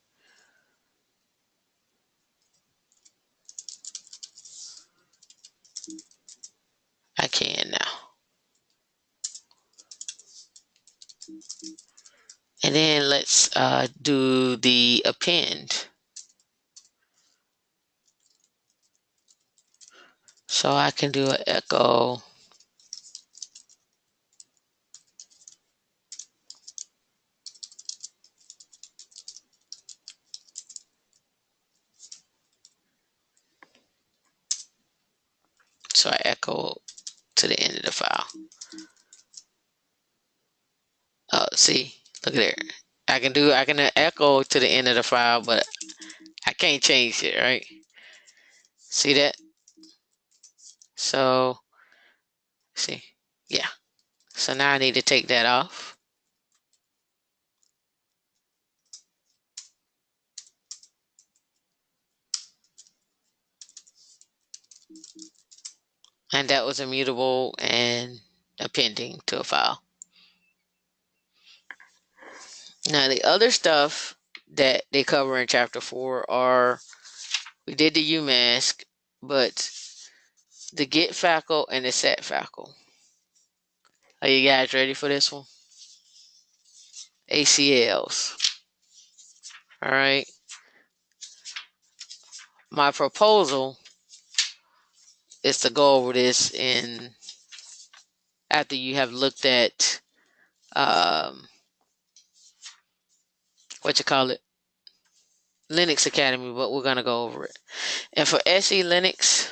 I can now. And then let's do the append. So I can do an echo So I echo to the end of the file. Oh, see, look at there. I can echo to the end of the file, but I can't change it, right? See that? So, see, yeah. So now I need to take that off. And that was immutable and appending to a file. Now the other stuff that they cover in chapter 4 are, we did the UMask, but the get facle and the set facle. Are you guys ready for this one? ACLs. All right. My proposal is to go over this in after you have looked at what you call it, Linux Academy, but we're gonna go over it. And for SE Linux,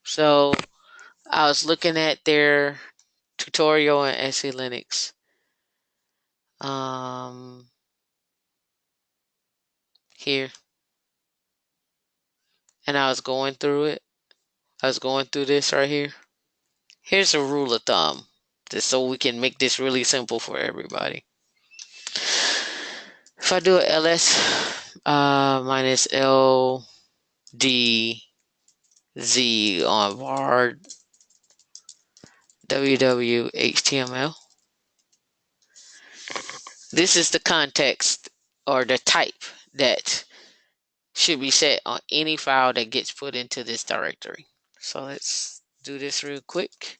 so I was looking at their tutorial on SE Linux. Here, and I was going through it. I was going through this right here. Here's a rule of thumb, just so we can make this really simple for everybody. If I do a ls minus ldz on var www.html, this is the context or the type that should be set on any file that gets put into this directory. So let's do this real quick.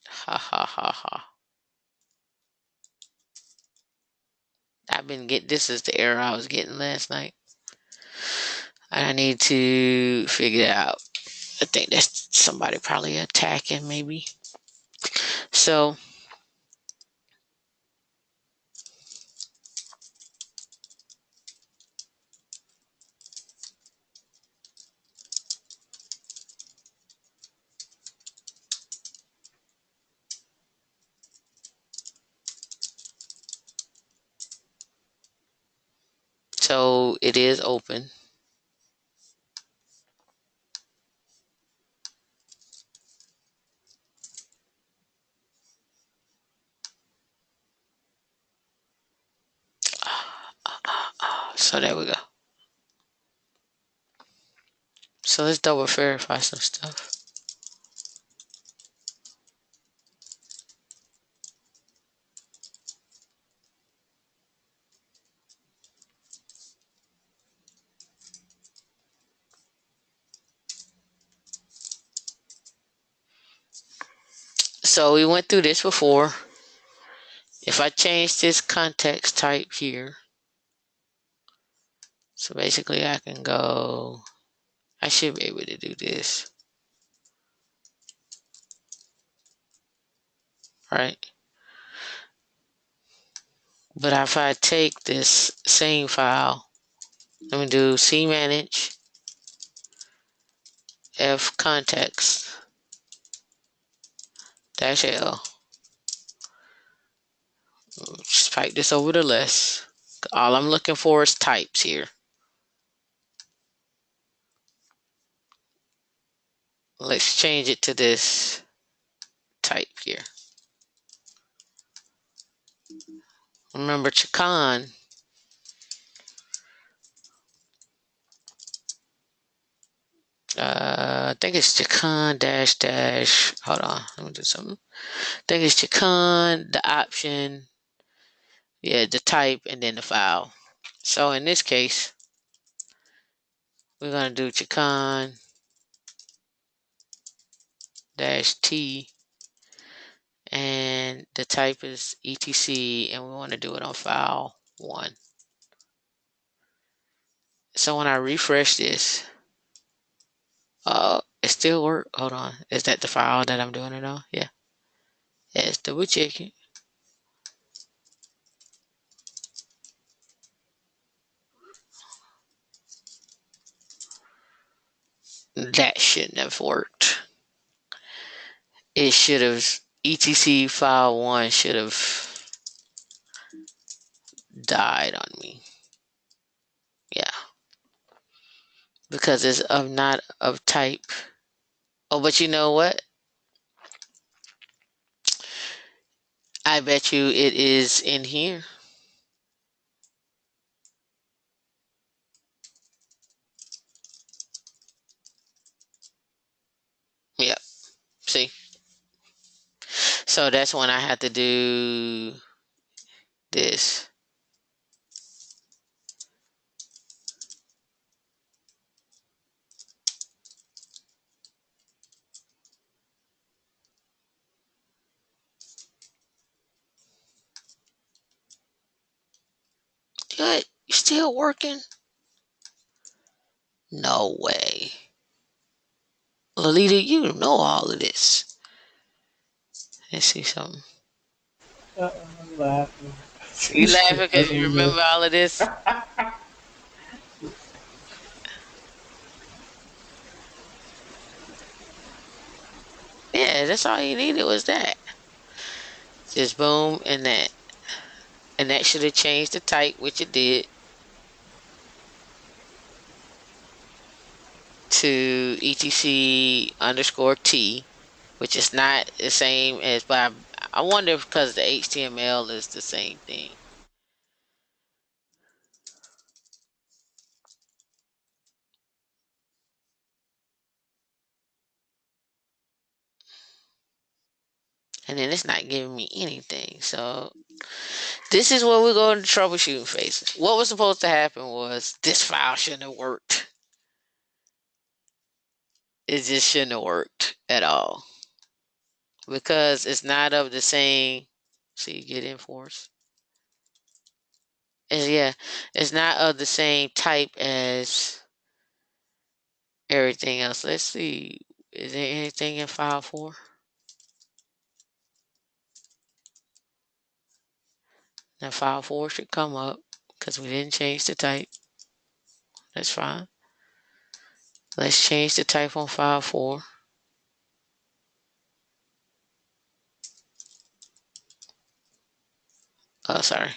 Ha ha ha ha. This is the error I was getting last night. And I need to figure it out. I think that's somebody probably attacking maybe. So it is open. So there we go. So let's double verify some stuff. So we went through this before. If I change this context type here, so basically I can go, I should be able to do this, right? But if I take this same file, let me do cmanage f context -l. Just pipe this over to less. All I'm looking for is types here. Let's change it to this type here. Remember Chicon. I think it's Chicon dash. Hold on, let me do something. I think it's Chicon, the option, yeah, the type, and then the file. So in this case, we're gonna do Chicon -t, and the type is etc, and we want to do it on file 1. So when I refresh this, it still works. Hold on, is that the file that I'm doing it on? Yeah. Let's double check it. That shouldn't have worked. It should have, etc file 1 should have died on me. Yeah. Because it's of not of type. Oh, but you know what? I bet you it is in here. Yep. See? So that's when I had to do this. Good. You still working? No way. Lolita, you know all of this. Let's see something. I'm laughing. You laughing I because you don't know. remember all of this? Yeah, that's all you needed was that. Just boom and that. And that should have changed the type, which it did, to etc underscore t, which is not the same as, but I wonder if because the HTML is the same thing. And then it's not giving me anything. So this is where we go into troubleshooting phase. What was supposed to happen was this file shouldn't have worked. It just shouldn't have worked at all. Because it's not of the same, see, get enforced. Yeah, it's not of the same type as everything else. Let's see. Is there anything in file 4? Now file 4 should come up because we didn't change the type. That's fine. Let's change the type on file 4. Oh, sorry.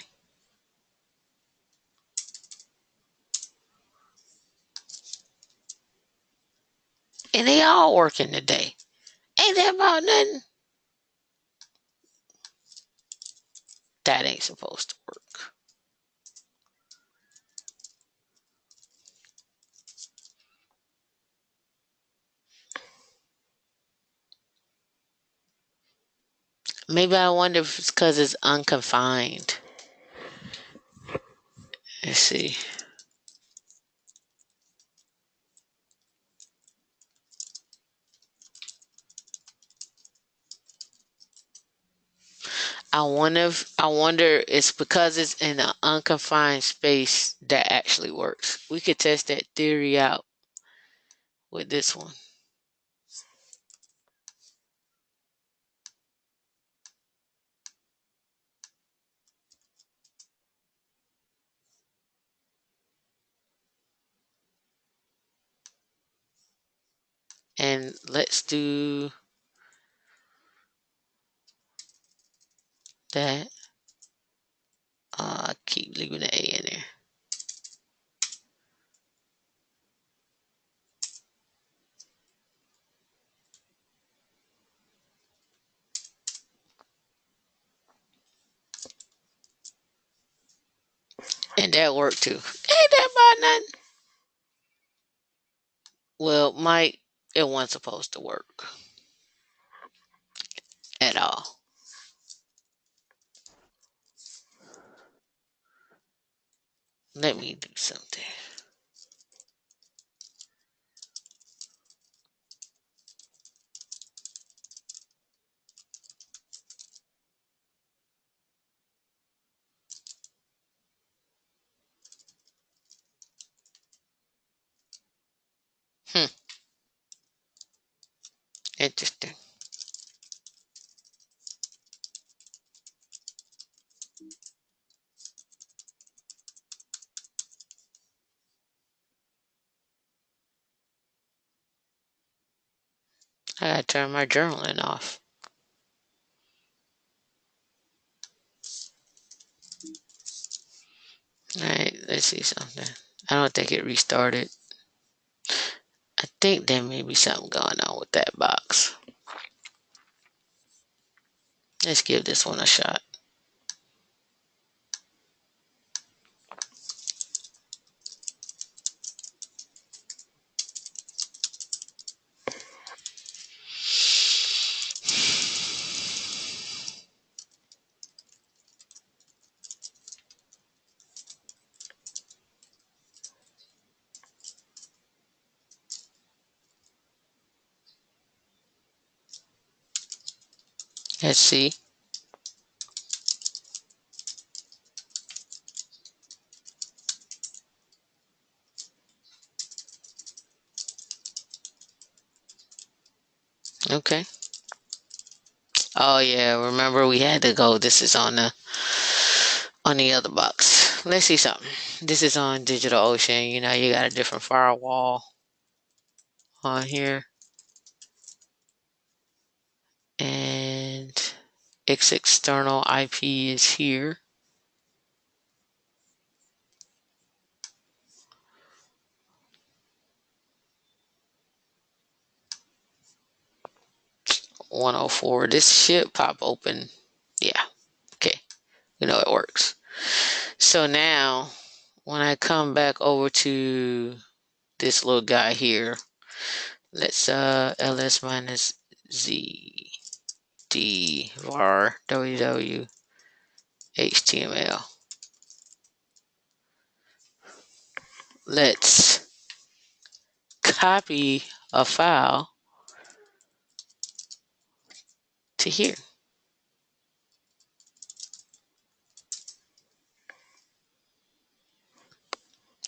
And they all working today. Ain't that about nothing? That ain't supposed to work. Maybe I wonder if it's because it's unconfined. Let's see. I wonder it's because it's in an unconfined space that actually works. We could test that theory out with this one. And let's do that. Keep leaving the A in there. And that worked too. Ain't that about nothing? Well, Mike, it wasn't supposed to work at all. Let me do something. Hmm, interesting. I gotta turn my journaling off. Alright, let's see something. I don't think it restarted. I think there may be something going on with that box. Let's give this one a shot. Let's see. Okay. Oh yeah, remember we had to go. This is on the other box. Let's see something. This is on DigitalOcean. You know, you got a different firewall on here. And its external IP is here. .104. This should pop open. Yeah. Okay. We know it works. So now when I come back over to this little guy here, let's ls minus z d var ww html. Let's copy a file to here.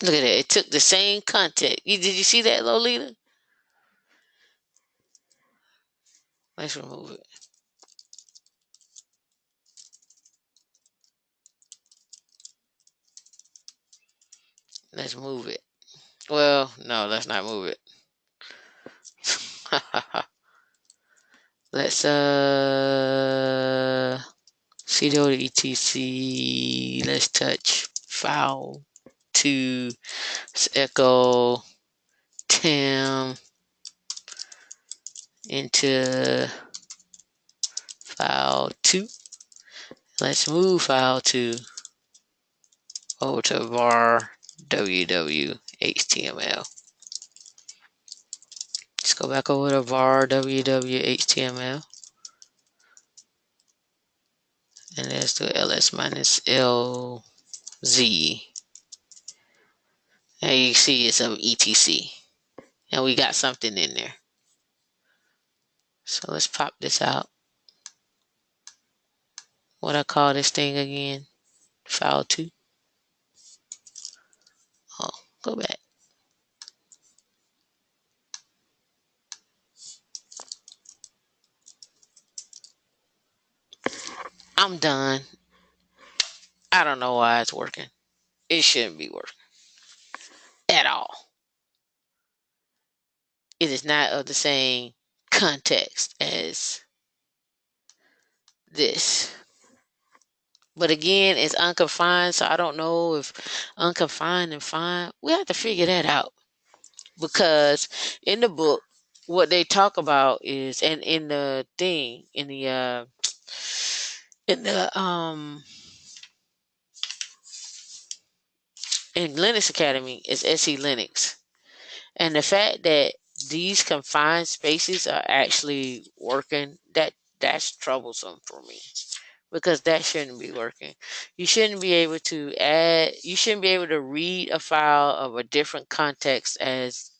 Look at that. It took the same content. Did you see that, Lolita? Let's remove it. Let's move it. Well, no, let's not move it. Let's cdo etc. Let's touch file to echo Tim into file 2. Let's move file 2 over to var ww html. Let's go back over to var ww html. And let's do ls minus lz. And you see it's of etc. And we got something in there. So let's pop this out. What I call this thing again? File 2. Oh, go back. I'm done. I don't know why it's working. It shouldn't be working at all. It is not of the same context as this. But again, it's unconfined, so I don't know if unconfined and fine. We have to figure that out. Because in the book, what they talk about is, and in the thing, in the in Linux Academy is SE Linux. And the fact that these confined spaces are actually working, that's troublesome for me. Because that shouldn't be working. You shouldn't be able to read a file of a different context as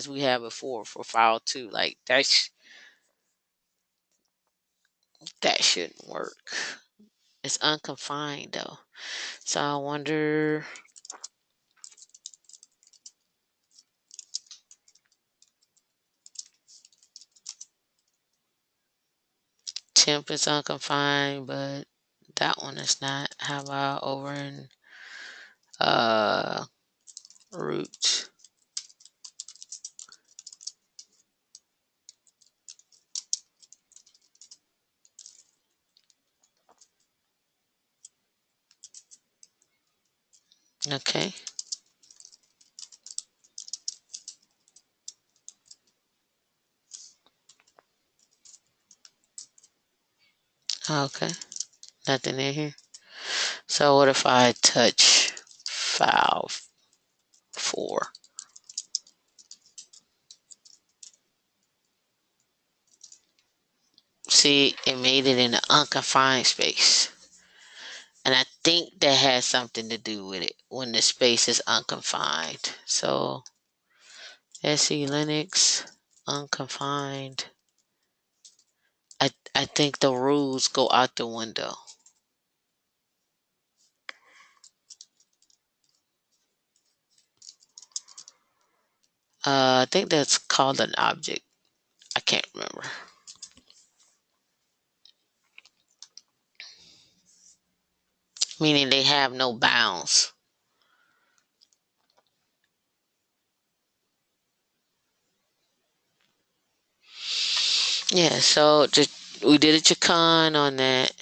we have before for file 2. Like that shouldn't work. It's unconfined though. So I wonder, temp is unconfined, but that one is not. How about over in root? Okay. Okay. Nothing in here. So what if I touch file 4? See, it made it in an unconfined space. And I think that has something to do with it when the space is unconfined. So SE Linux unconfined. I think the rules go out the window. I think that's called an object. I can't remember. Meaning they have no bounds. Yeah, so just we did a chicane on that.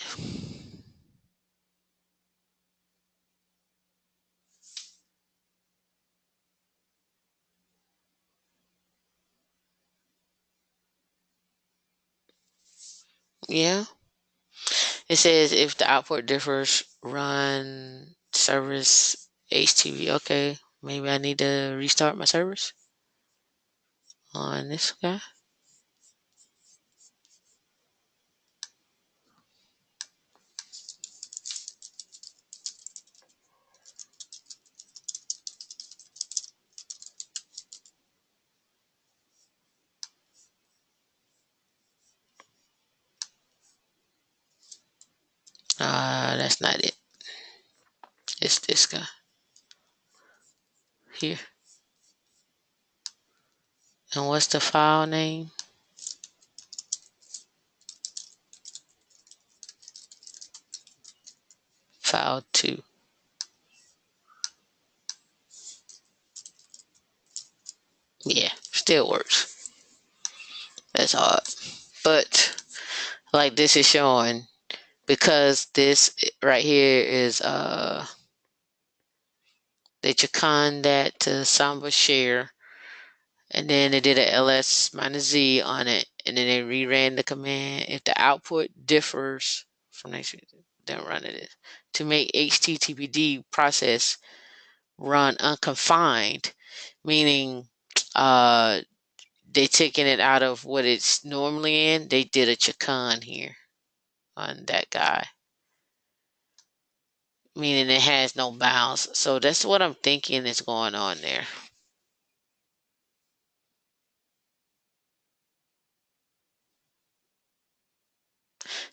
Yeah. It says if the output differs, run service HTTP. Okay, maybe I need to restart my service on this guy. That's not it. It's this guy here. And what's the file name? File 2. Yeah, still works. That's odd. But like this is showing, because this right here is they chicane that to Samba share, and then they did a ls-z on it, and then they reran the command. If the output differs from next, then run it to make HTTPD process run unconfined, meaning they taking it out of what it's normally in. They did a chicane here on that guy, meaning it has no bounds. So that's what I'm thinking is going on there.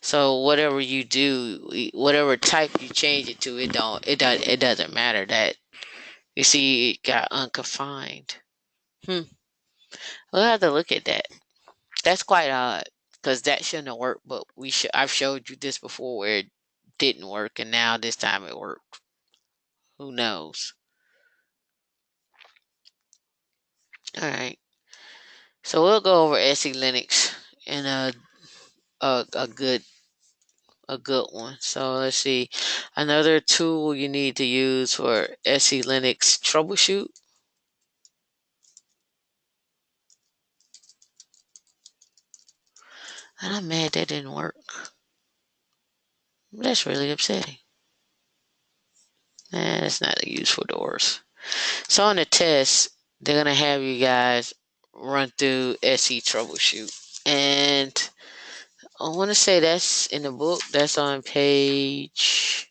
So whatever you do, whatever type you change it to, it doesn't matter. That you see, it got unconfined. We'll have to look at that. That's quite odd because that shouldn't have worked. But I've showed you this before where it didn't work, and now this time it worked. Who knows? All right. So we'll go over SE Linux in a good one. So let's see. Another tool you need to use for SE Linux troubleshoot. And I'm mad that didn't work. That's really upsetting. That's not a use for doors. So on the test, they're gonna have you guys run through SE troubleshoot. And I want to say that's in the book. That's on page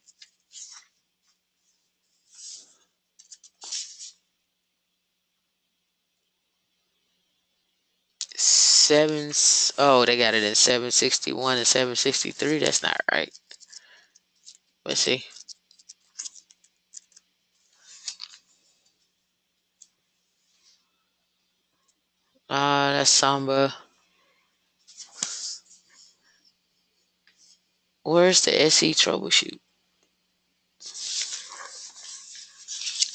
7. Oh, they got it in 761 and 763. That's not right. Let's see. That's Samba. Where's the SE troubleshoot?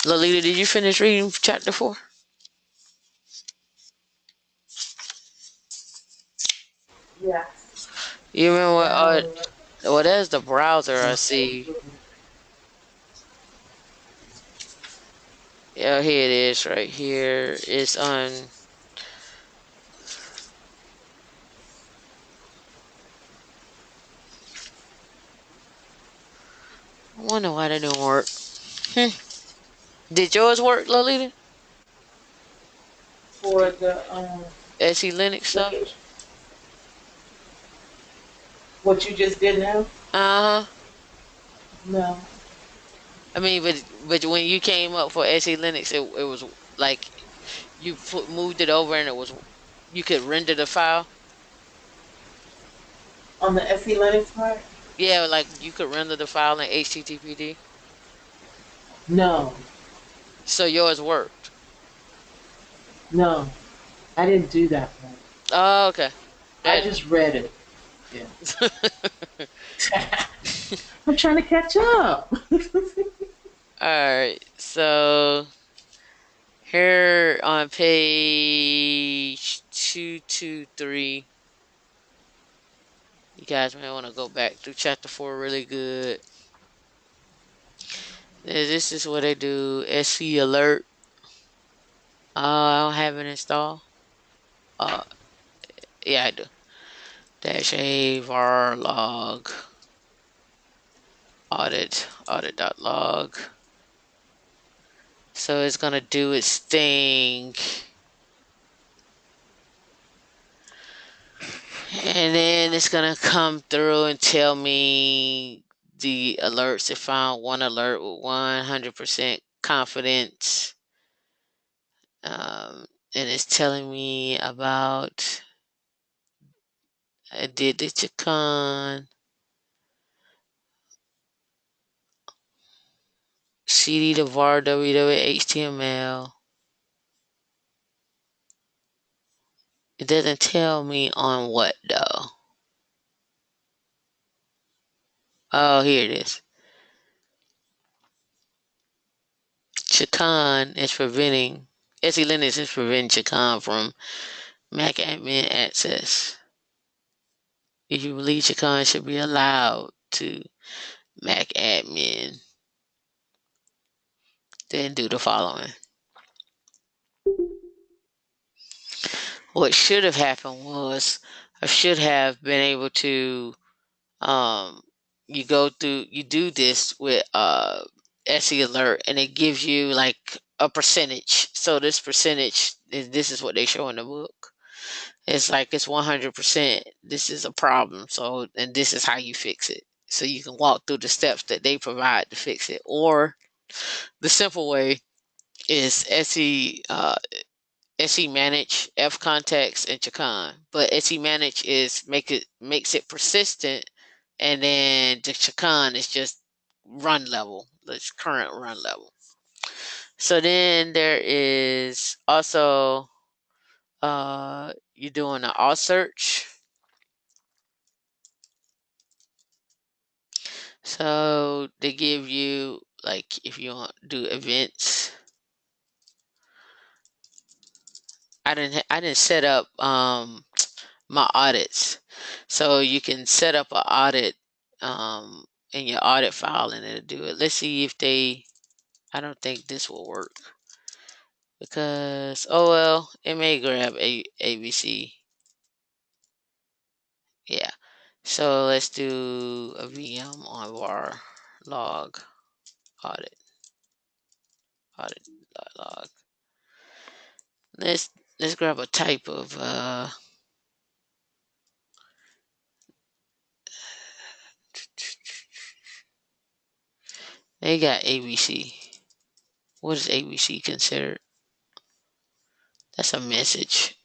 Lolita, did you finish reading chapter 4? Yeah. You remember what? Yeah, I was Well, there's the browser I see. Yeah, here it is right here. It's on. I wonder why that didn't work. Hmm. Did yours work, Lolita? For the SE Linux stuff? location, what you just did now? Uh huh. No. I mean, but when you came up for SE Linux, it was like moved it over and it was you could render the file. On the SE Linux part? Yeah, like you could render the file in HTTPD. No. So yours worked. No. I didn't do that part. Oh, okay. I That. just read it. Yeah. I'm trying to catch up. All right. So here on page 223, you guys may want to go back through chapter 4 really good. This is what they do. SC alert. I don't have it installed. Uh, yeah, I do. Dash a var log audit.log. So it's gonna do its thing, and then it's gonna come through and tell me the alerts. It found one alert with 100% confidence, and it's telling me about I did the Chacon, CD to var www HTML. It doesn't tell me on what though. Oh, here it is. Chacon is preventing SE Linux is preventing Chacon from Mac admin access. If you believe Chacon should be allowed to Mac admin, then do the following. What should have happened was I should have been able to you go through you do this with SE alert and it gives you like a percentage. So this percentage this is what they show in the book. It's like it's 100%. This is a problem. So and this is how you fix it. So you can walk through the steps that they provide to fix it. Or the simple way is SE manage, F context, and Chacon. But SE manage is makes it persistent, and then the Chacon is just run level, the current run level. So then there is also you're doing an all search. So they give you like if you want to do events. I didn't set up my audits. So you can set up an audit in your audit file and it'll do it. Let's see if they I don't think this will work because oh well, it may grab ABC. Yeah. So let's do a VM on var log audit audit log. Let's let's grab a type of they got ABC. What is ABC considered? That's a message.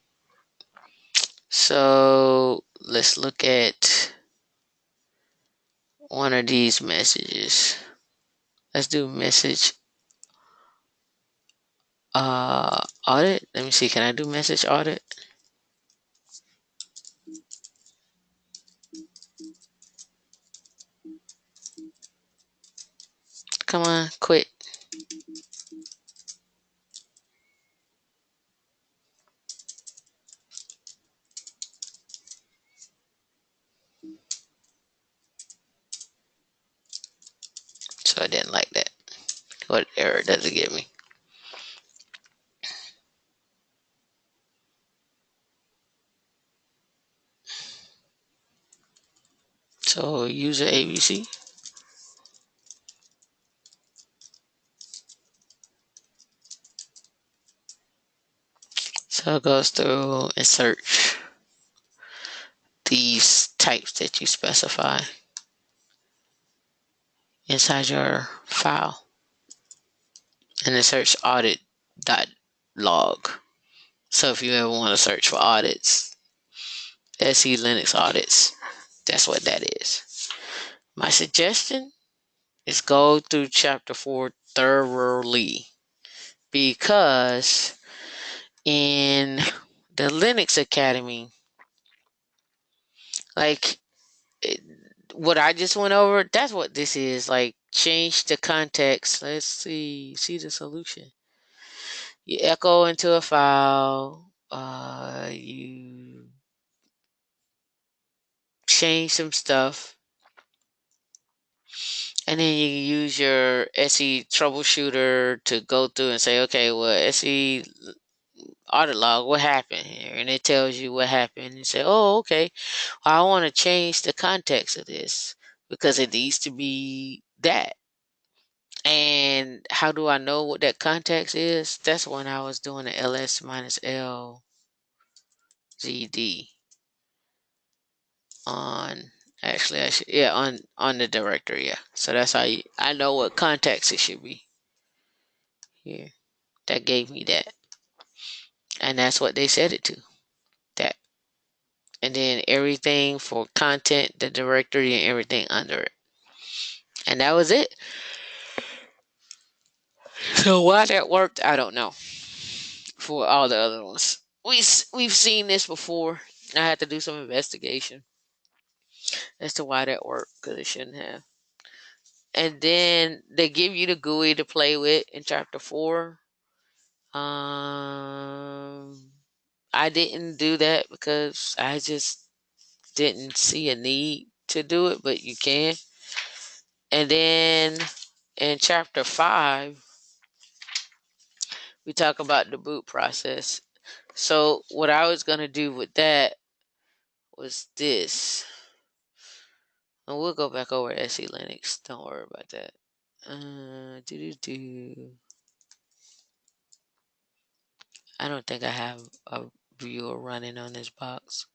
So let's look at one of these messages. Let's do message audit. Let me see. Can I do message audit? Come on, quit. So I didn't like that. What error does it give me? So user ABC. So it goes through and search these types that you specify inside your file, and then search audit.log. So if you ever want to search for audits, SE Linux audits, that's what that is. My suggestion is go through chapter 4 thoroughly, because in the Linux Academy, like what I just went over, that's what this is. Like, change the context. Let's see the solution. You echo into a file, you change some stuff, and then you use your SE troubleshooter to go through and say, okay, well, SE audit log, what happened here? And it tells you what happened. And you say, oh, okay, I want to change the context of this because it needs to be that. And how do I know what that context is? That's when I was doing the ls minus l gd on, actually I should, yeah, on the directory, yeah. So that's how I know what context it should be here. That gave me that, and that's what they set it to, that. And then everything for content, the directory, and everything under it, and that was it. So why that worked, I don't know. For all the other ones, we've seen this before. I had to do some investigation as to why that worked, because it shouldn't have. And then they give you the GUI to play with in chapter 4. I didn't do that because I just didn't see a need to do it, but you can. And then in chapter 5, we talk about the boot process. So what I was going to do with that was this. And we'll go back over SE Linux. Don't worry about that. I don't think I have a viewer running on this box.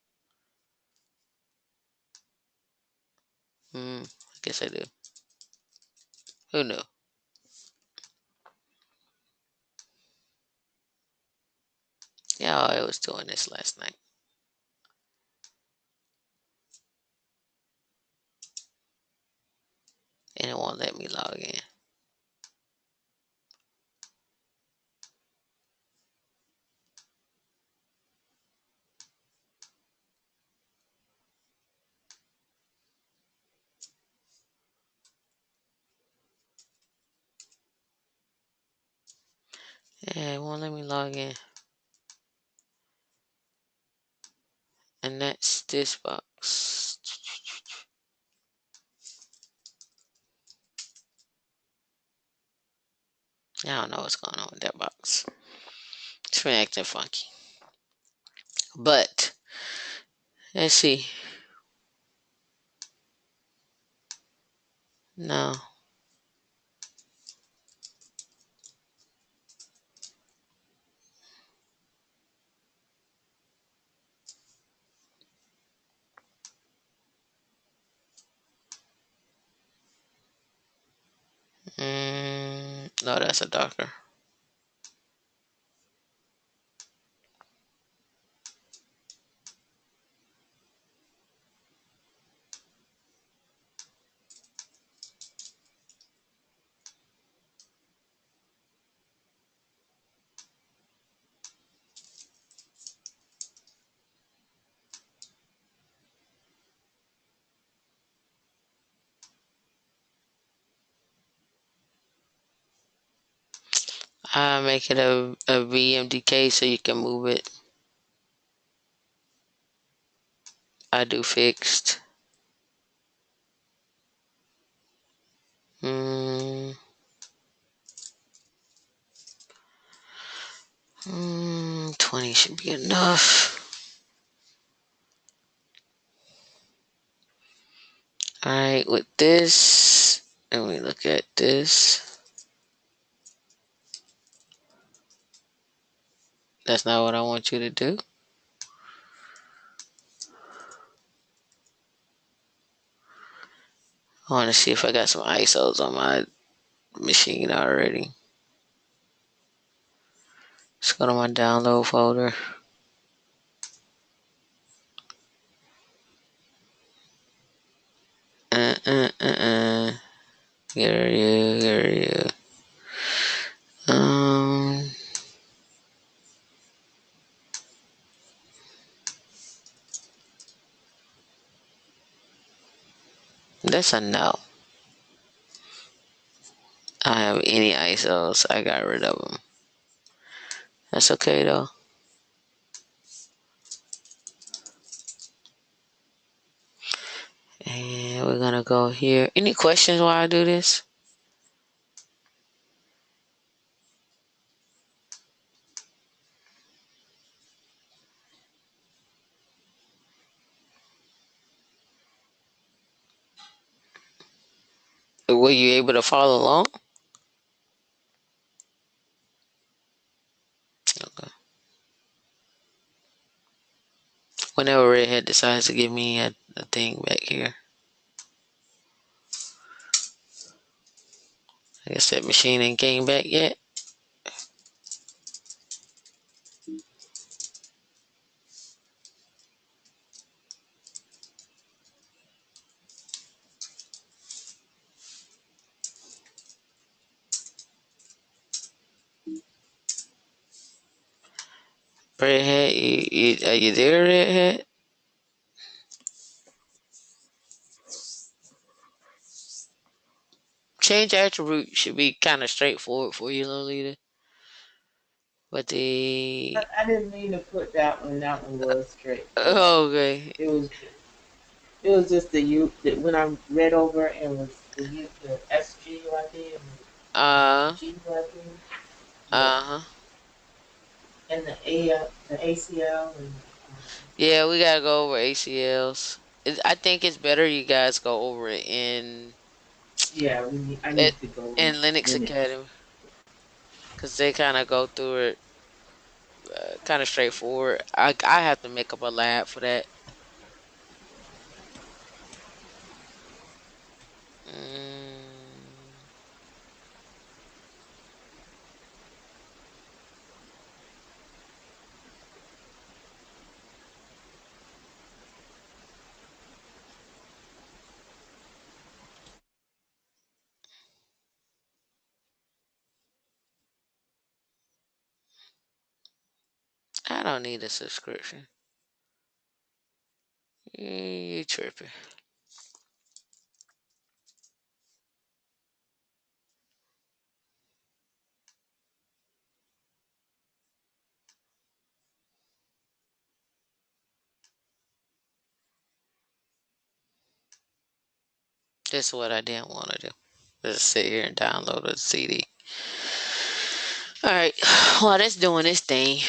I guess I do. Who knew? Yeah, I was doing this last night. And it won't let me log in. Yeah, it won't let me log in. And that's this box. I don't know what's going on with that box. It's been acting funky. But let's see. No. No, that's a Docker. I make it a VMDK so you can move it. I do fixed. 20 should be enough. right, with this, and we look at this. That's not what I want you to do. I want to see if I got some ISOs on my machine already. Let's go to my download folder. Here you. That's a no. I don't have any ISOs. I got rid of them. That's okay though. And we're gonna go here. Any questions while I do this? Were you able to follow along? Okay. Whenever Redhead decides to give me a thing back here. I guess that machine ain't came back yet. Redhead, are you there, Redhead? Change attribute should be kind of straightforward for you, Lolita. But I didn't mean to put that one. That one was straightforward. okay. It was just the U that when I read over it was the SG right there and Uh, G right there. Yeah. uh-huh. And the ACL and Yeah, we gotta go over ACLs. I think it's better you guys go over it yeah, I it need to go in with Linux Linux. Academy because they kind of go through it kind of straightforward. I have to make up a lab for that. Mm, I don't need a subscription. You tripping? This is what I didn't want to do. Just sit here and download a CD. All right. While that's doing this thing,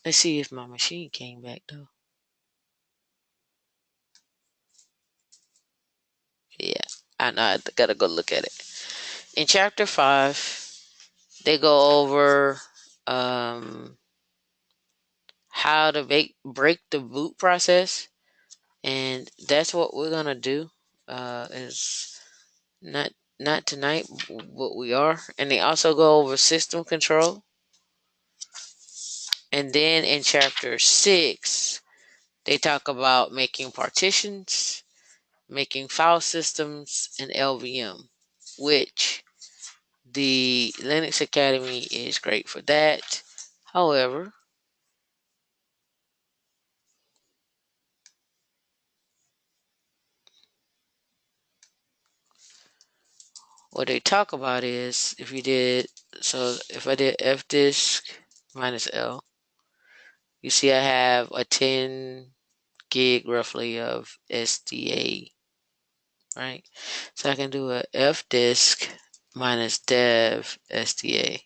let's see if my machine came back though. Yeah, I know. I gotta go look at it. In chapter 5, they go over how to break the boot process, and that's what we're gonna do. Is not not tonight, but we are. And they also go over system control, and then in chapter 6, they talk about making partitions, making file systems, and LVM, which the Linux Academy is great for that. However, what they talk about is if I did fdisk minus L, you see I have a 10 gig roughly of SDA, right? So I can do a fdisk minus dev SDA.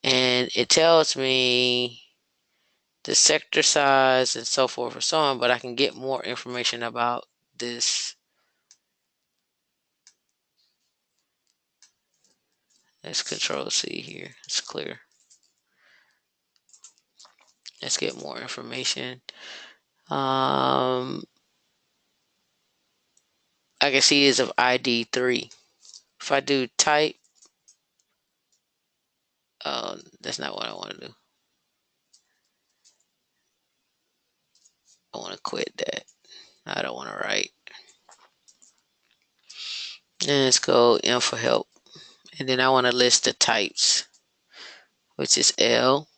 And it tells me the sector size and so forth and so on, but I can get more information about this Let's Control C here. It's clear. Let's get more information. I can see is of ID 3. If I do type, oh, that's not what I want to do. I want to quit that. I don't want to write. And let's go in for help. And then I want to list the types, which is L.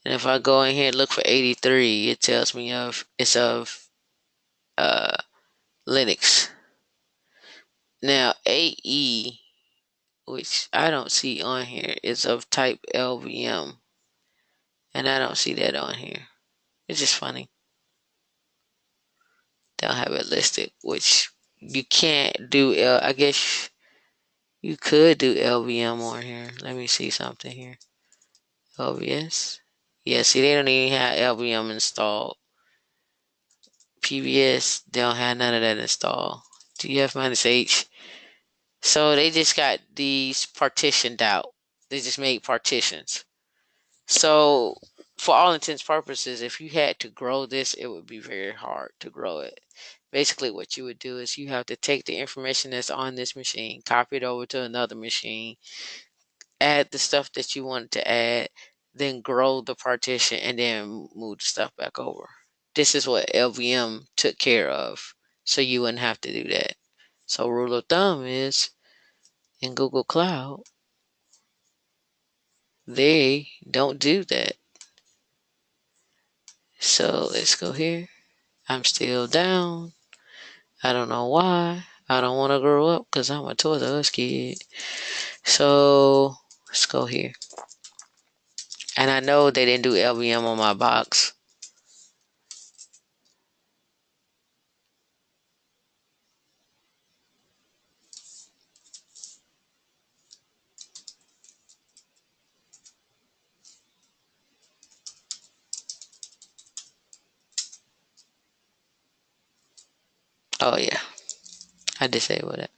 And if I go in here and look for 83, it tells me it's of Linux. Now AE, which I don't see on here, is of type LVM. And I don't see that on here. It's just funny. They'll have it listed, which you can't do. I guess you could do LVM on here. Let me see something here. LVS. Yeah, see, they don't even have LVM installed. PBS, they don't have none of that installed. DF-H. So they just got these partitioned out. They just made partitions. So for all intents and purposes, if you had to grow this, it would be very hard to grow it. Basically, what you would do is you have to take the information that's on this machine, copy it over to another machine, add the stuff that you wanted to add, then grow the partition, and then move the stuff back over. This is what LVM took care of, so you wouldn't have to do that. So rule of thumb is, in Google Cloud, they don't do that. So let's go here. I'm still down. I don't know why. I don't want to grow up because I'm a Toys R Us kid. So let's go here. And I know they didn't do LVM on my box. Oh yeah, I disabled it.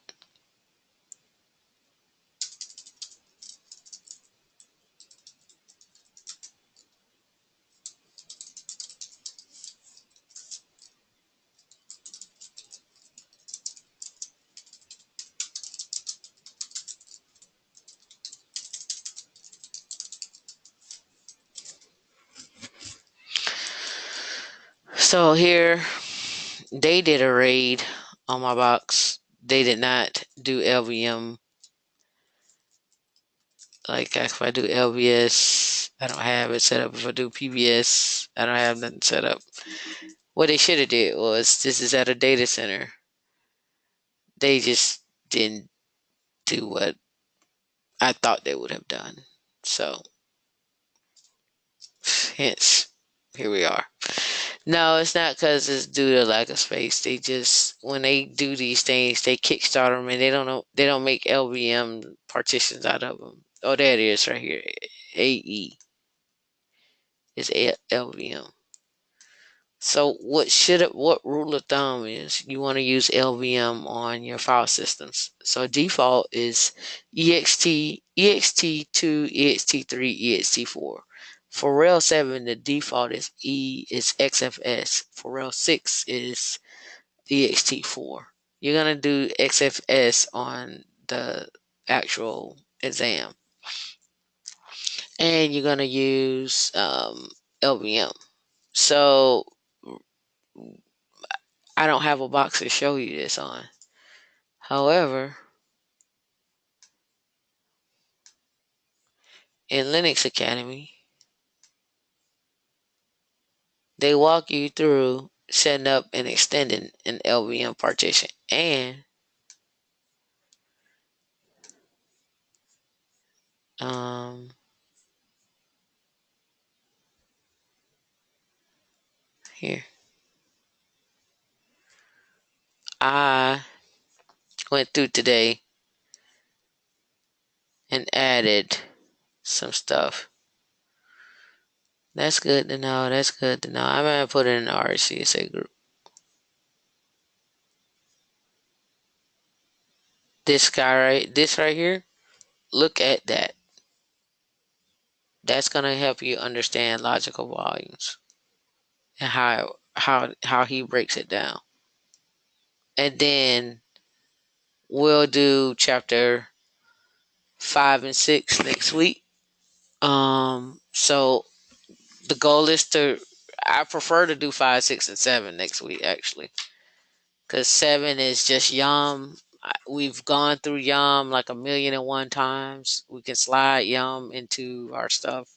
So here, they did a raid on my box. They did not do LVM. Like if I do LVS, I don't have it set up. If I do PBS, I don't have nothing set up. What they should have did was, this is at a data center. They just didn't do what I thought they would have done. So hence, here we are. No, it's not because it's due to lack of space. They just, when they do these things, they kickstart them and they don't make LVM partitions out of them. Oh, there it is right here. AE is LVM. So what rule of thumb is, you want to use LVM on your file systems. So default is ext, ext2, ext3, ext4. For RHEL 7, the default is XFS. For RHEL 6 is ext4. You're gonna do XFS on the actual exam, and you're gonna use LVM. So I don't have a box to show you this on. However, in Linux Academy, they walk you through setting up and extending an LVM partition. And here, I went through today and added some stuff. That's good to know. That's good to know. I'm gonna put it in the RHCSA group. This right here, look at that. That's going to help you understand logical volumes and how he breaks it down. And then we'll do chapter 5 and 6 next week. So the goal is I prefer to do 5, 6, and 7 next week, actually, because 7 is just Yum. We've gone through Yum like 1,000,001 times. We can slide Yum into our stuff.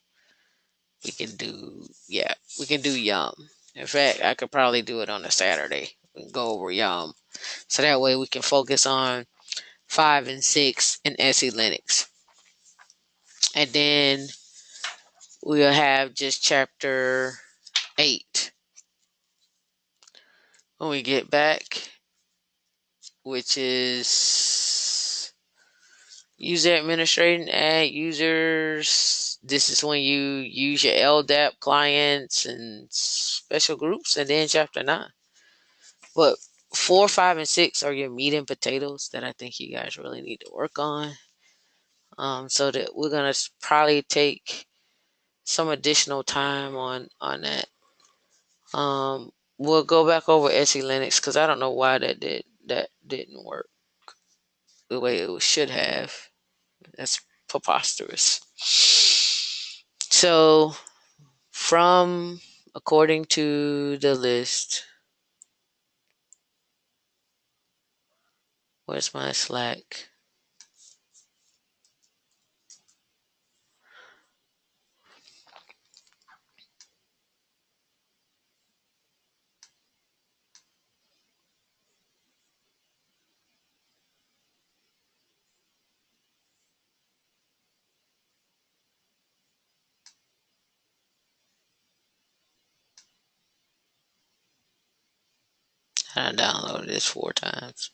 We can do Yum. In fact, I could probably do it on a Saturday. We can go over Yum, so that way we can focus on 5 and 6 in SE Linux, and then we'll have just chapter 8 when we get back, which is user administrating, add users. This is when you use your LDAP clients and special groups, and then chapter 9. But 4, 5, and 6 are your meat and potatoes that I think you guys really need to work on. So that we're gonna probably take some additional time on that. We'll go back over SE Linux because I don't know why that didn't work the way it should have. That's preposterous. So, according to the list, where's my Slack? I downloaded this 4 times.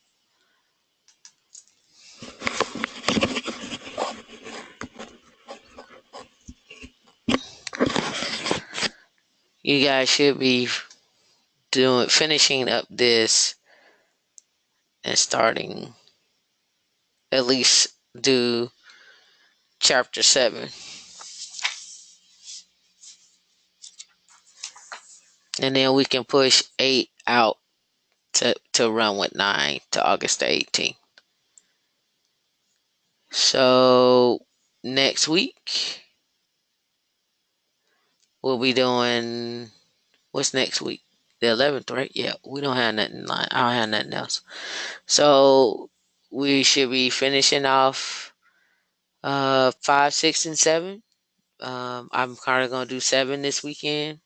You guys should be finishing up this and starting at least do chapter 7. And then we can push 8 out to run with 9 to August the 18th. So next week we'll be doing, what's next week? The 11th, right? Yeah, we don't have nothing line. I don't have nothing else. So we should be finishing off 5, 6, and 7. I'm kind of gonna do 7 this weekend.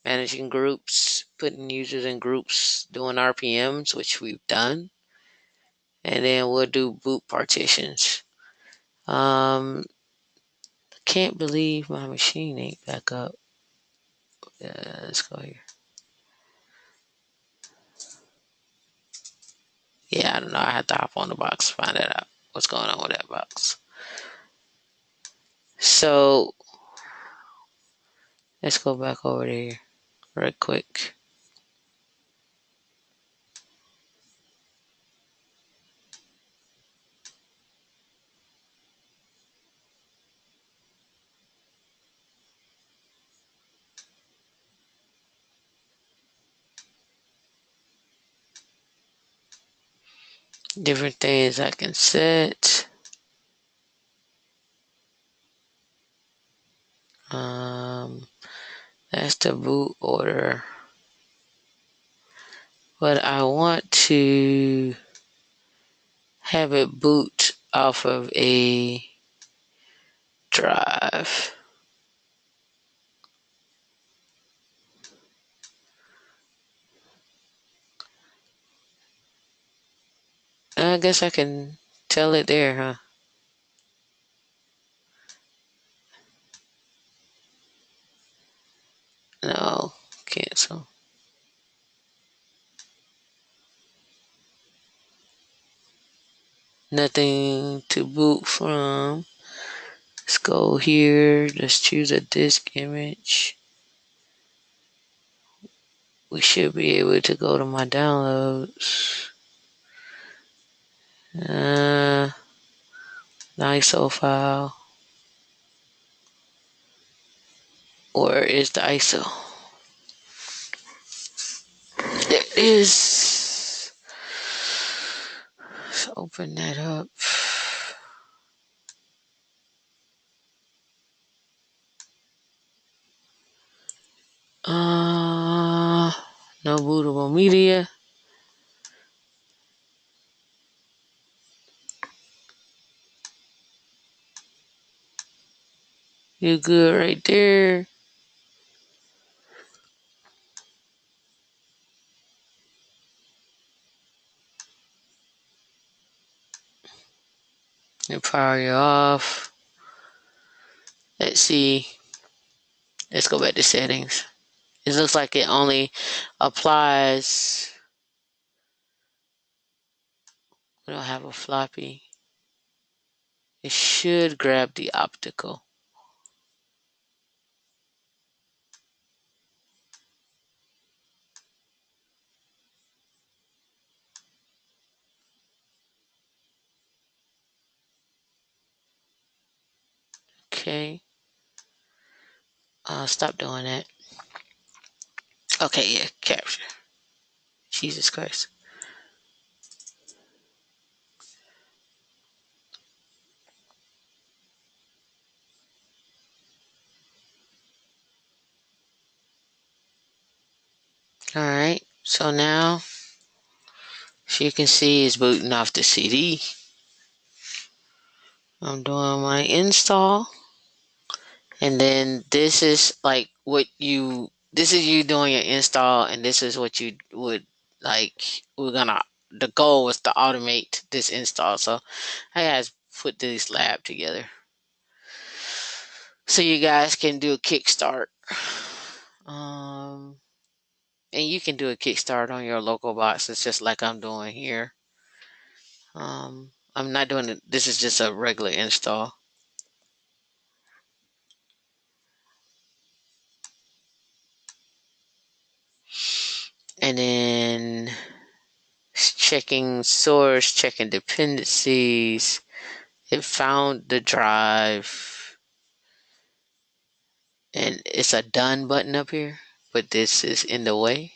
Managing groups, putting users in groups, doing RPMs, which we've done, and then we'll do boot partitions. Can't believe my machine ain't back up. Let's go here. Yeah, I don't know. I have to hop on the box to find that out. What's going on with that box? So let's go back over there real quick. Different things I can set. That's the boot order. But I want to have it boot off of a drive. I guess I can tell it there, huh? No, cancel. Nothing to boot from. Let's go here. Let's choose a disk image. We should be able to go to my downloads. The ISO file. Where is the ISO? There it is. Let's open that up. No bootable media. You good right there. You power you off. Let's see. Let's go back to settings. It looks like it only applies. We don't have a floppy. It should grab the optical. Okay. Stop doing that. Okay, yeah, capture. Jesus Christ. Alright, so now, as you can see, it's booting off the CD. I'm doing my install. And then this is like this is you doing your install, and this is what you would like. The goal was to automate this install. So I guys put this lab together so you guys can do a kickstart. And you can do a kickstart on your local boxes just like I'm doing here. I'm not doing it. This is just a regular install. And then checking source, checking dependencies. It found the drive, and it's a done button up here, but this is in the way.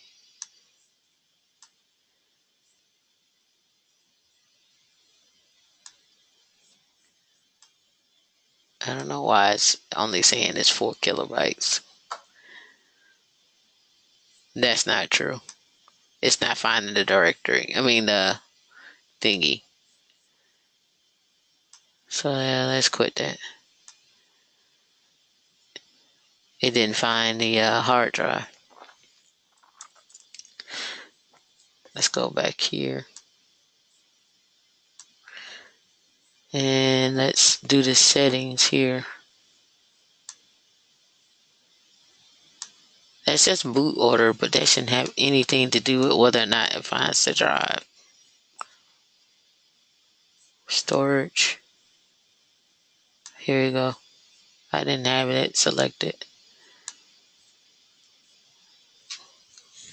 I don't know why it's only saying it's 4 kilobytes. That's not true. It's not finding the directory. I mean the thingy. So yeah, let's quit that. It didn't find the hard drive. Let's go back here. And let's do the settings here. That's just boot order, but that shouldn't have anything to do with whether or not it finds the drive. Storage. Here you go. I didn't have it selected.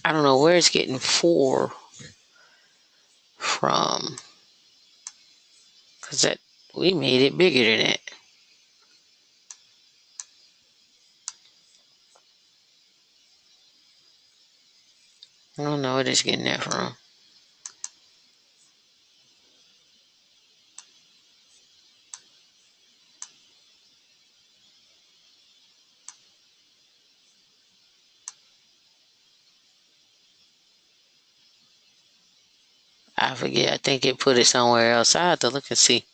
I don't know where it's getting 4 from. Because we made it bigger than that. I don't know where it's getting that from. I forget. I think it put it somewhere else. I have to look and see.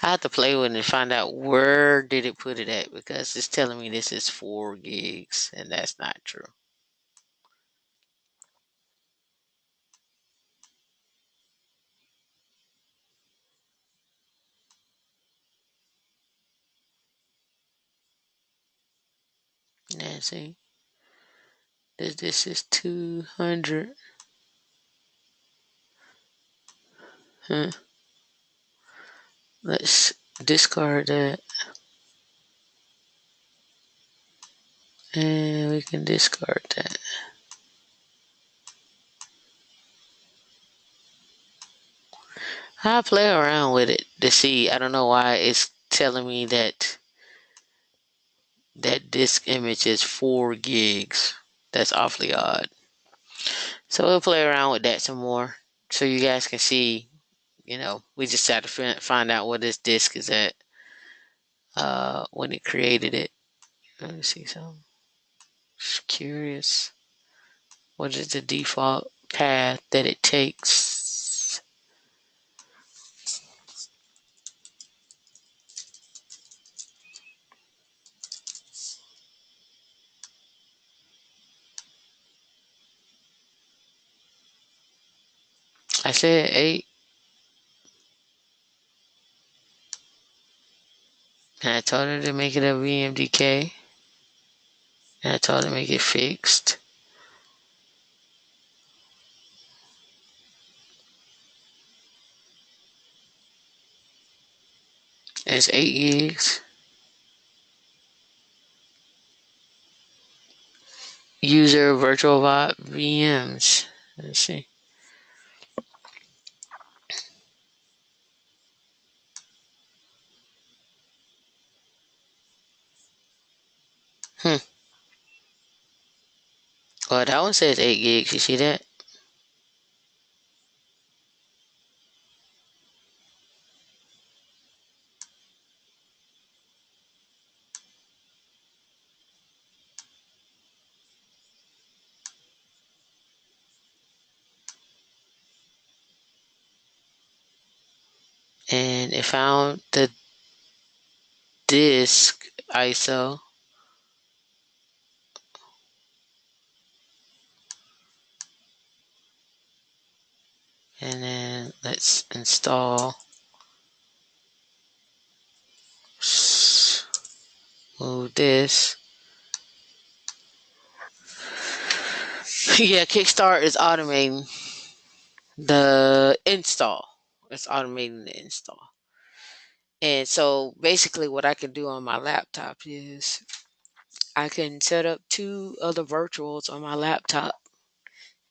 I have to play with it and find out where did it put it at, because it's telling me this is 4 gigs, and that's not true. Yeah, see, this is 200. Huh. Let's discard that, and we can discard that. I play around with it to see. I don't know why it's telling me that disk image is 4 gigs. That's awfully odd. So we'll play around with that some more, so you guys can see. We just had to find out where this disk is at when it created it. Let me see something. Just curious. What is the default path that it takes? I said 8. And I told her to make it a VMDK. And I told her to make it fixed. And it's 8 gigs. User VirtualBot VMs. Let's see. Well, that one says 8 gigs. You see that? And it found the disk ISO. And then let's install. Move this. Yeah, Kickstart is automating the install. It's automating the install. And so basically what I can do on my laptop is I can set up 2 other virtuals on my laptop,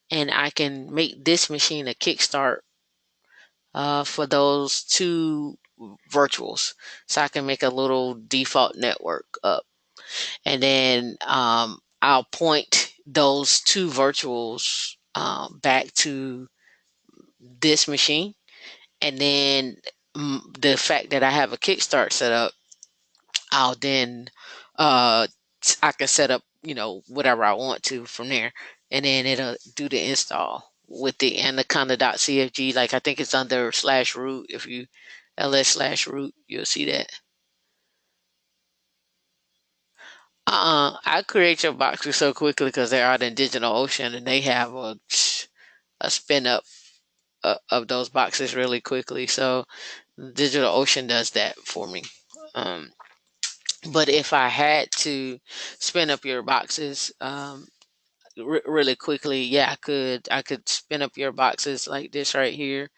and I can make this machine a kickstart for those 2 virtuals. So I can make a little default network up, and then I'll point those 2 virtuals back to this machine. And then the fact that I have a kickstart set up, I'll then uh I can set up, whatever I want to from there, and then it'll do the install with the anaconda.cfg. Like, I think it's under /root. If you ls/root, you'll see that. I create your boxes so quickly because they're out in DigitalOcean, and they have a spin up of those boxes really quickly. So DigitalOcean does that for me. Um, but if I had to spin up your boxes really quickly, yeah, I could spin up your boxes like this right here.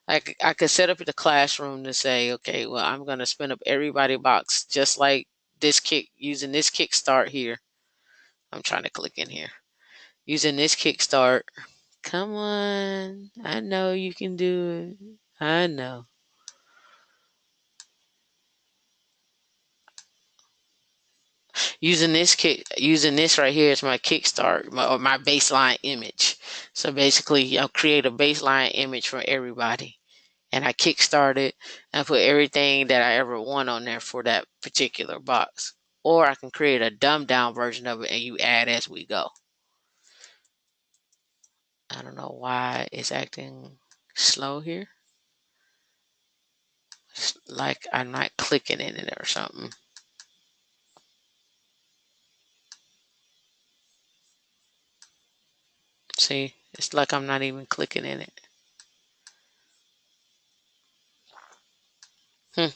I could set up the classroom to say, okay, well, I'm going to spin up everybody box just like this using this kickstart here. I'm trying to click in here. Using this kickstart. Come on. I know you can do it. I know. Using this right here is my kickstart, or my baseline image. So basically, I'll create a baseline image for everybody, and I kickstart it and put everything that I ever want on there for that particular box. Or I can create a dumbed down version of it and you add as we go. I don't know why it's acting slow here. It's like I'm not clicking in it or something. See, it's like I'm not even clicking in it. Hmm.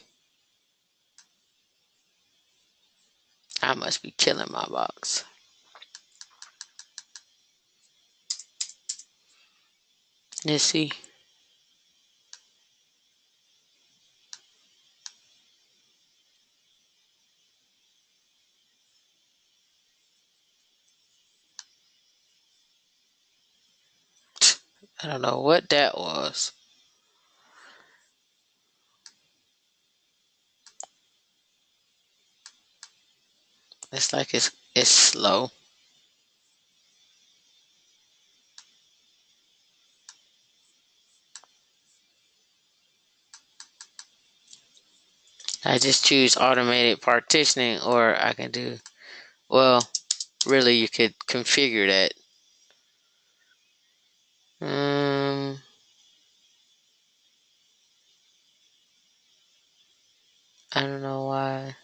I must be killing my box. Let's see. I don't know what that was. It's like it's slow. I just choose automated partitioning, or I can do, well, really you could configure that. I don't know why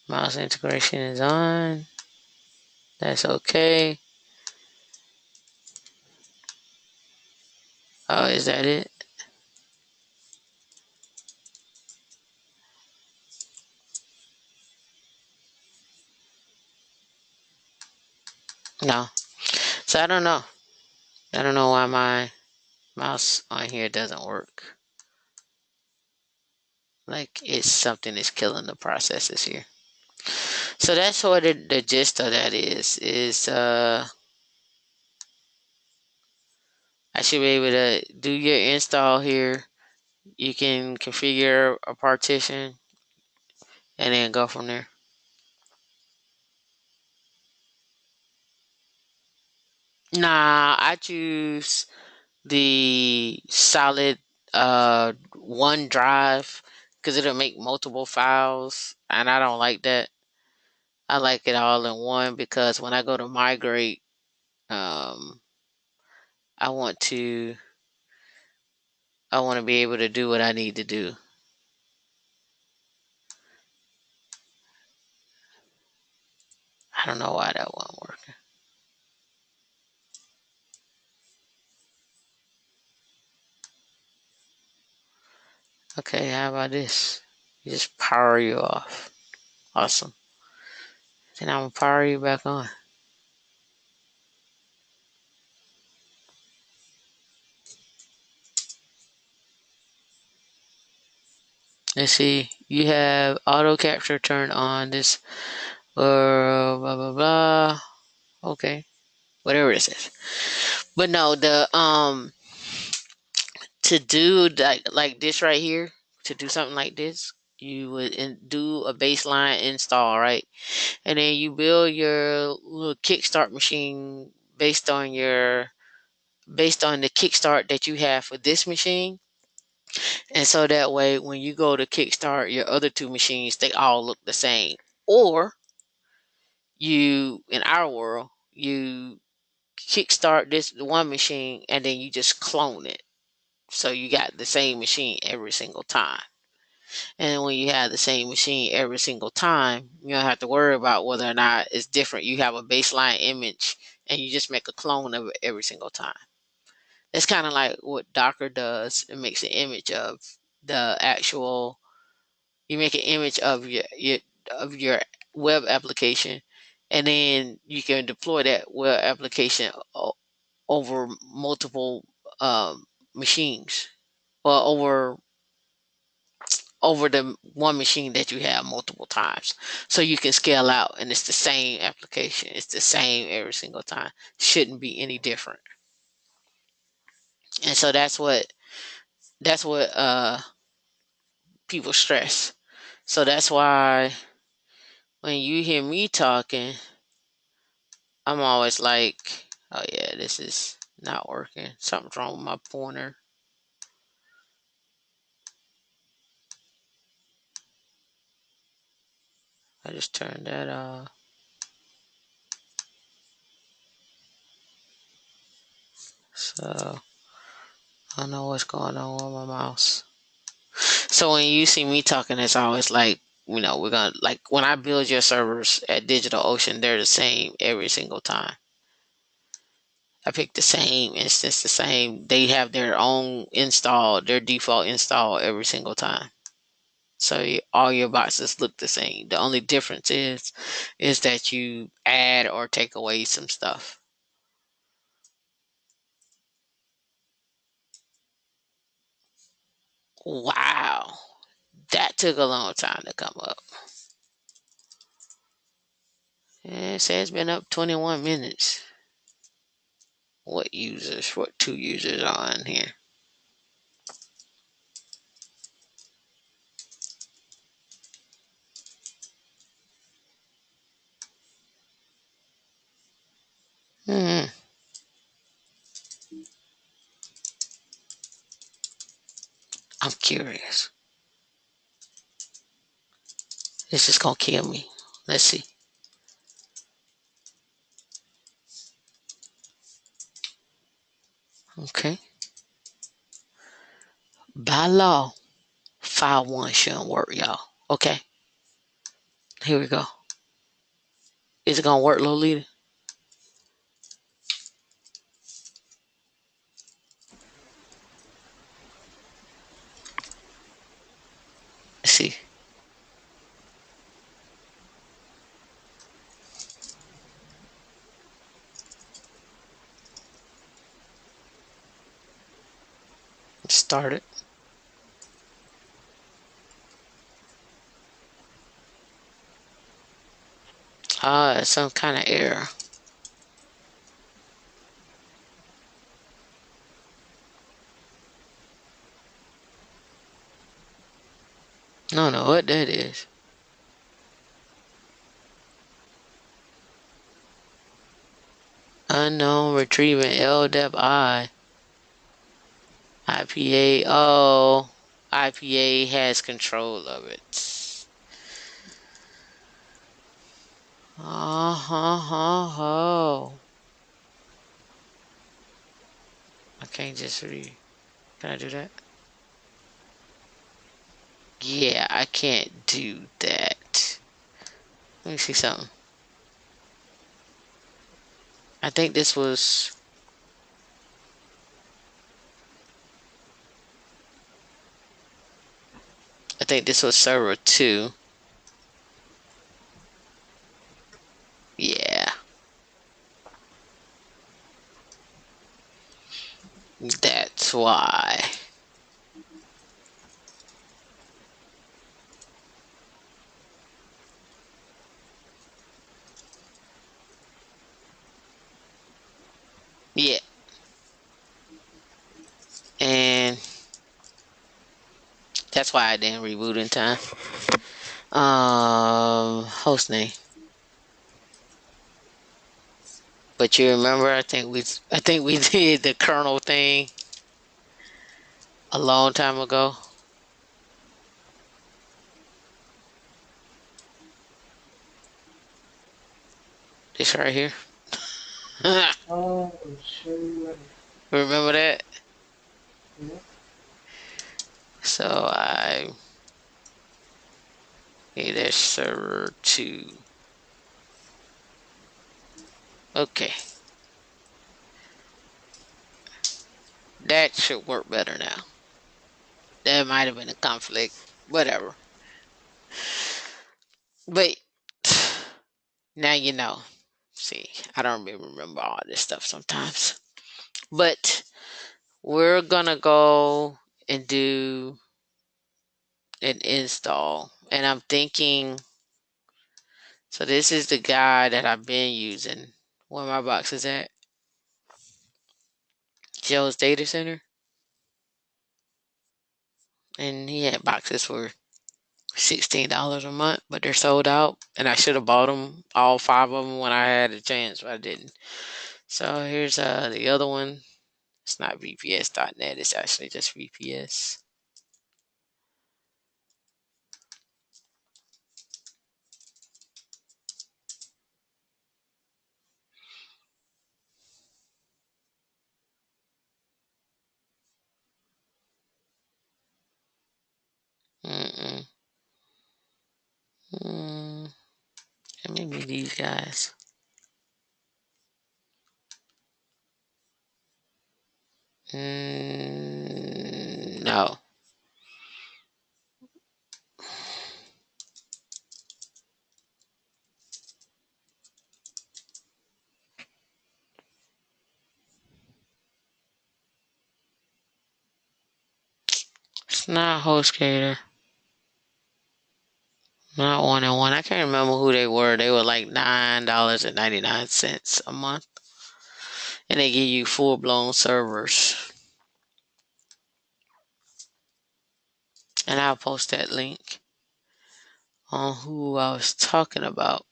mouse integration is on. That's okay. Oh, is that it? No. So I don't know. I don't know why my mouse on here doesn't work. Like it's something is killing the processes here. So that's what the gist of that is I should be able to do your install here. You can configure a partition and then go from there. Nah, I choose the solid one drive because it'll make multiple files, and I don't like that. I like it all in one because when I go to migrate, um, I want to I want to be able to do what I need to do. I don't know why that won't work. Okay, how about this? You just power you off. Awesome. Then I'm gonna power you back on. Let's see. You have auto capture turned on. This blah blah blah. Okay, whatever it says. But no, the to do like this right here, to do something like this, you would do a baseline install, right? And then you build your little kickstart machine based on your based on the kickstart that you have for this machine. And so that way when you go to kickstart your other two machines, they all look the same. Or you, in our world, you kickstart this one machine and then you just clone it. So you got the same machine every single time. And when you have the same machine every single time, you don't have to worry about whether or not it's different. You have a baseline image and you just make a clone of it every single time. It's kind of like what Docker does. It makes an image of the actual, you make an image of your web application, and then you can deploy that web application over multiple machines, well, over the one machine that you have multiple times. So you can scale out and it's the same application. It's the same every single time. Shouldn't be any different. And so that's what people stress. So that's why when you hear me talking, I'm always like, oh yeah, this is not working. Something's wrong with my pointer. I just turned that off. So I don't know what's going on with my mouse. So when you see me talking, it's always like, we're gonna, like, when I build your servers at DigitalOcean, they're the same every single time. I pick the same instance, the same. They have their own install, their default install every single time. So all your boxes look the same. The only difference is that you add or take away some stuff. Wow, that took a long time to come up. It says it's been up 21 minutes. What two users are on here? Hmm. I'm curious. This is gonna kill me. Let's see. Okay. By law, file one shouldn't work, y'all. Okay. Here we go. Is it gonna work, Lolita? Let's see. Start it. Ah, it's some kind of error. I don't know what that is. Unknown retrieving LDEP IPA. Oh, IPA has control of it. Oh. I can't just read. Can I do that? Yeah, I can't do that. Let me see something. I think this was. I think this was server 2. Yeah, that's why. Yeah, and that's why I didn't reboot in time. Host name. But you remember, I think we did the kernel thing a long time ago. This right here. Oh, sure. Remember that? Yeah. So there's server 2. Okay, that should work better now. That might have been a conflict. Whatever. But now you know. See, I don't even remember all this stuff sometimes. But we're gonna go and do an install. And I'm thinking, so this is the guy that I've been using. Where my box is at? Joe's Data Center. And he had boxes for $16 a month, but they're sold out. And I should have bought them, all 5 of them, when I had a chance, but I didn't. So here's the other one. It's not VPS.net. It's actually just VPS. Mm-mm. Mm. Maybe these guys. No. It's not HostGator. Not 1&1. I can't remember who they were. They were like $9.99 a month. And they give you full blown servers. And I'll post that link on who I was talking about.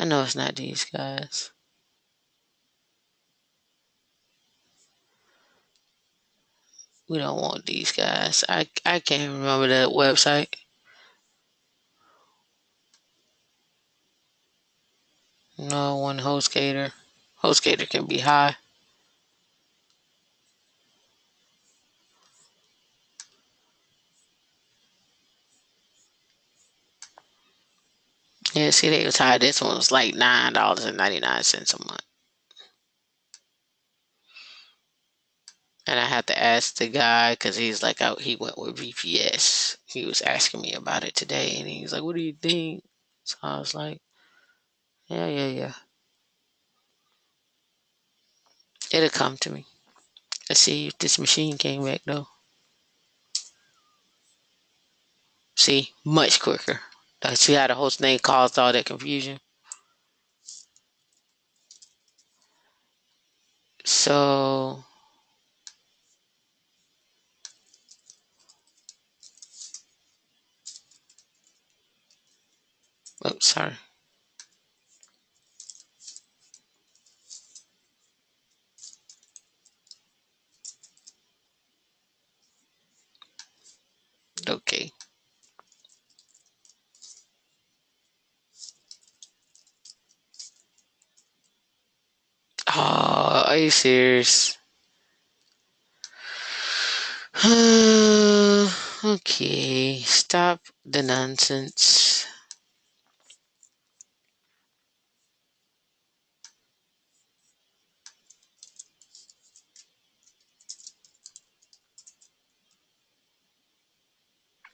I know it's not these guys. We don't want these guys. I can't remember that website. No one HostGator. HostGator can be high. Yeah, see, they was high. This one was like $9.99 a month. And I had to ask the guy because he's like, oh, he went with VPS. He was asking me about it today, and he's like, "What do you think?" So I was like, "Yeah, yeah, yeah. It'll come to me." Let's see if this machine came back though. See, much quicker. See how the host name caused all that confusion. So, oh, sorry. Okay. Oh, are you serious? Okay, stop the nonsense.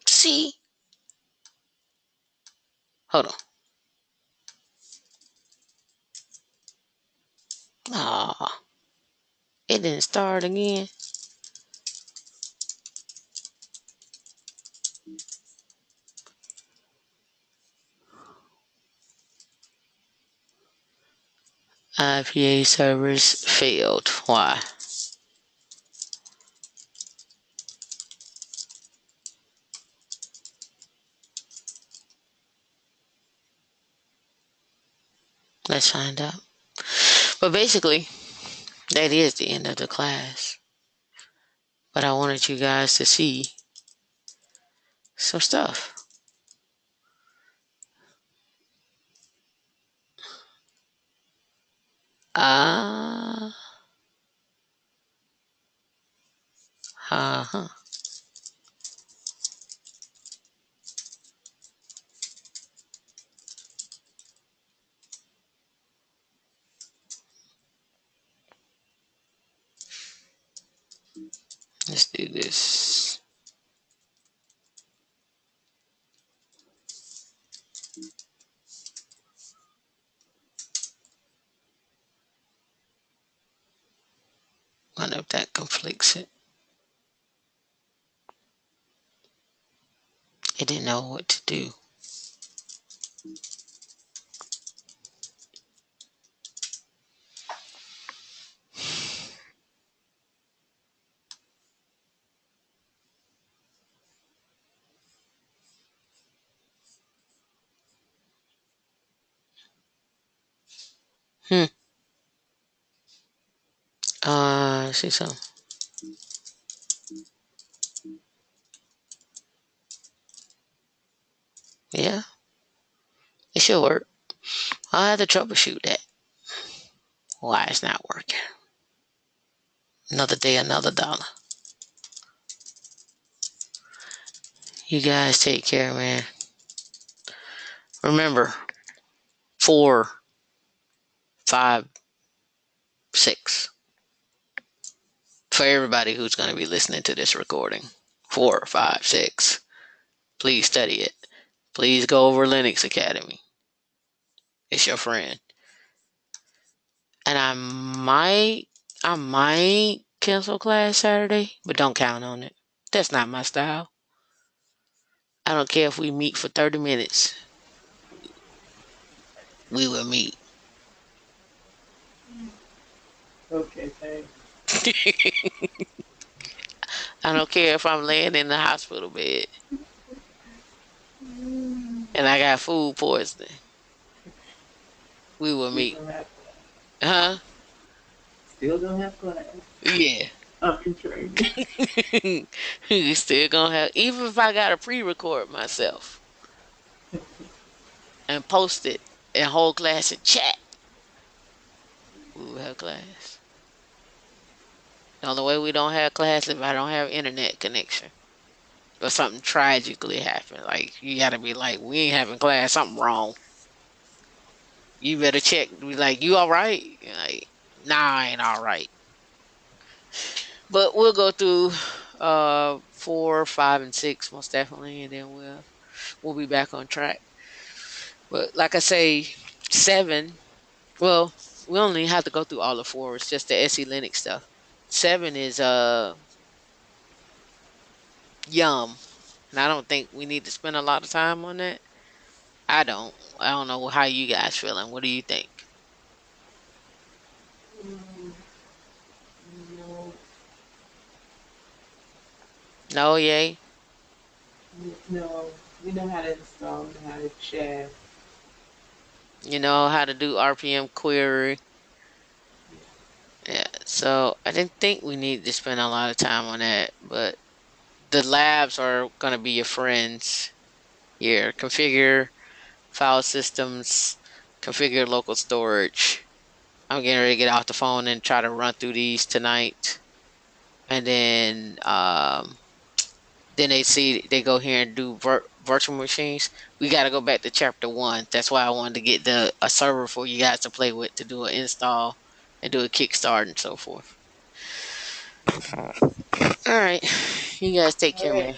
See? Hold on. Ah, it didn't start again. IPA servers failed. Why? Let's find out. But basically, that is the end of the class. But I wanted you guys to see some stuff. Ah, uh-huh. Let's do this. I wonder if that conflicts it. It didn't know what to do. Hmm. See some. Yeah, it should work. I had to troubleshoot that. Why it's not working. Another day, another dollar. You guys take care, man. Remember, 4, 5, 6. For everybody who's going to be listening to this recording. 4, 5, 6. Please study it. Please go over Linux Academy. It's your friend. And I might cancel class Saturday, but don't count on it. That's not my style. I don't care if we meet for 30 minutes. We will meet. Okay, thanks. I don't care if I'm laying in the hospital bed and I got food poisoning. we will We meet. don't have Huh? still don't have class. Yeah. I'm in training. You still gonna have, even if I gotta pre-record myself and post it and whole class in chat, we will have class. The only way we don't have class if I don't have internet connection. Or something tragically happened. Like you gotta be like, we ain't having class, something wrong. You better check. Be like, you all right? You're like, nah, I ain't all right. But we'll go through 4, 5, and 6 most definitely, and then we'll be back on track. But like I say, 7. Well, we only have to go through all of 4. It's just the SE Linux stuff. 7 is Yum, and I don't think we need to spend a lot of time on that. I don't. I don't know how you guys feeling. What do you think? Mm, no, No, yay. no. We know how to install, we know how to chat. You know how to do RPM query. Yeah. So I didn't think we need to spend a lot of time on that, but the labs are gonna be your friends here. Configure file systems, configure local storage. I'm getting ready to get off the phone and try to run through these tonight. And then they go here and do virtual machines. We got to go back to chapter 1. That's why I wanted to get the a server for you guys to play with to do an install and do a kickstart and so forth. All right, you guys take All care, right. man.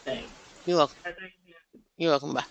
Thanks. You're welcome. I think You're welcome. Bye.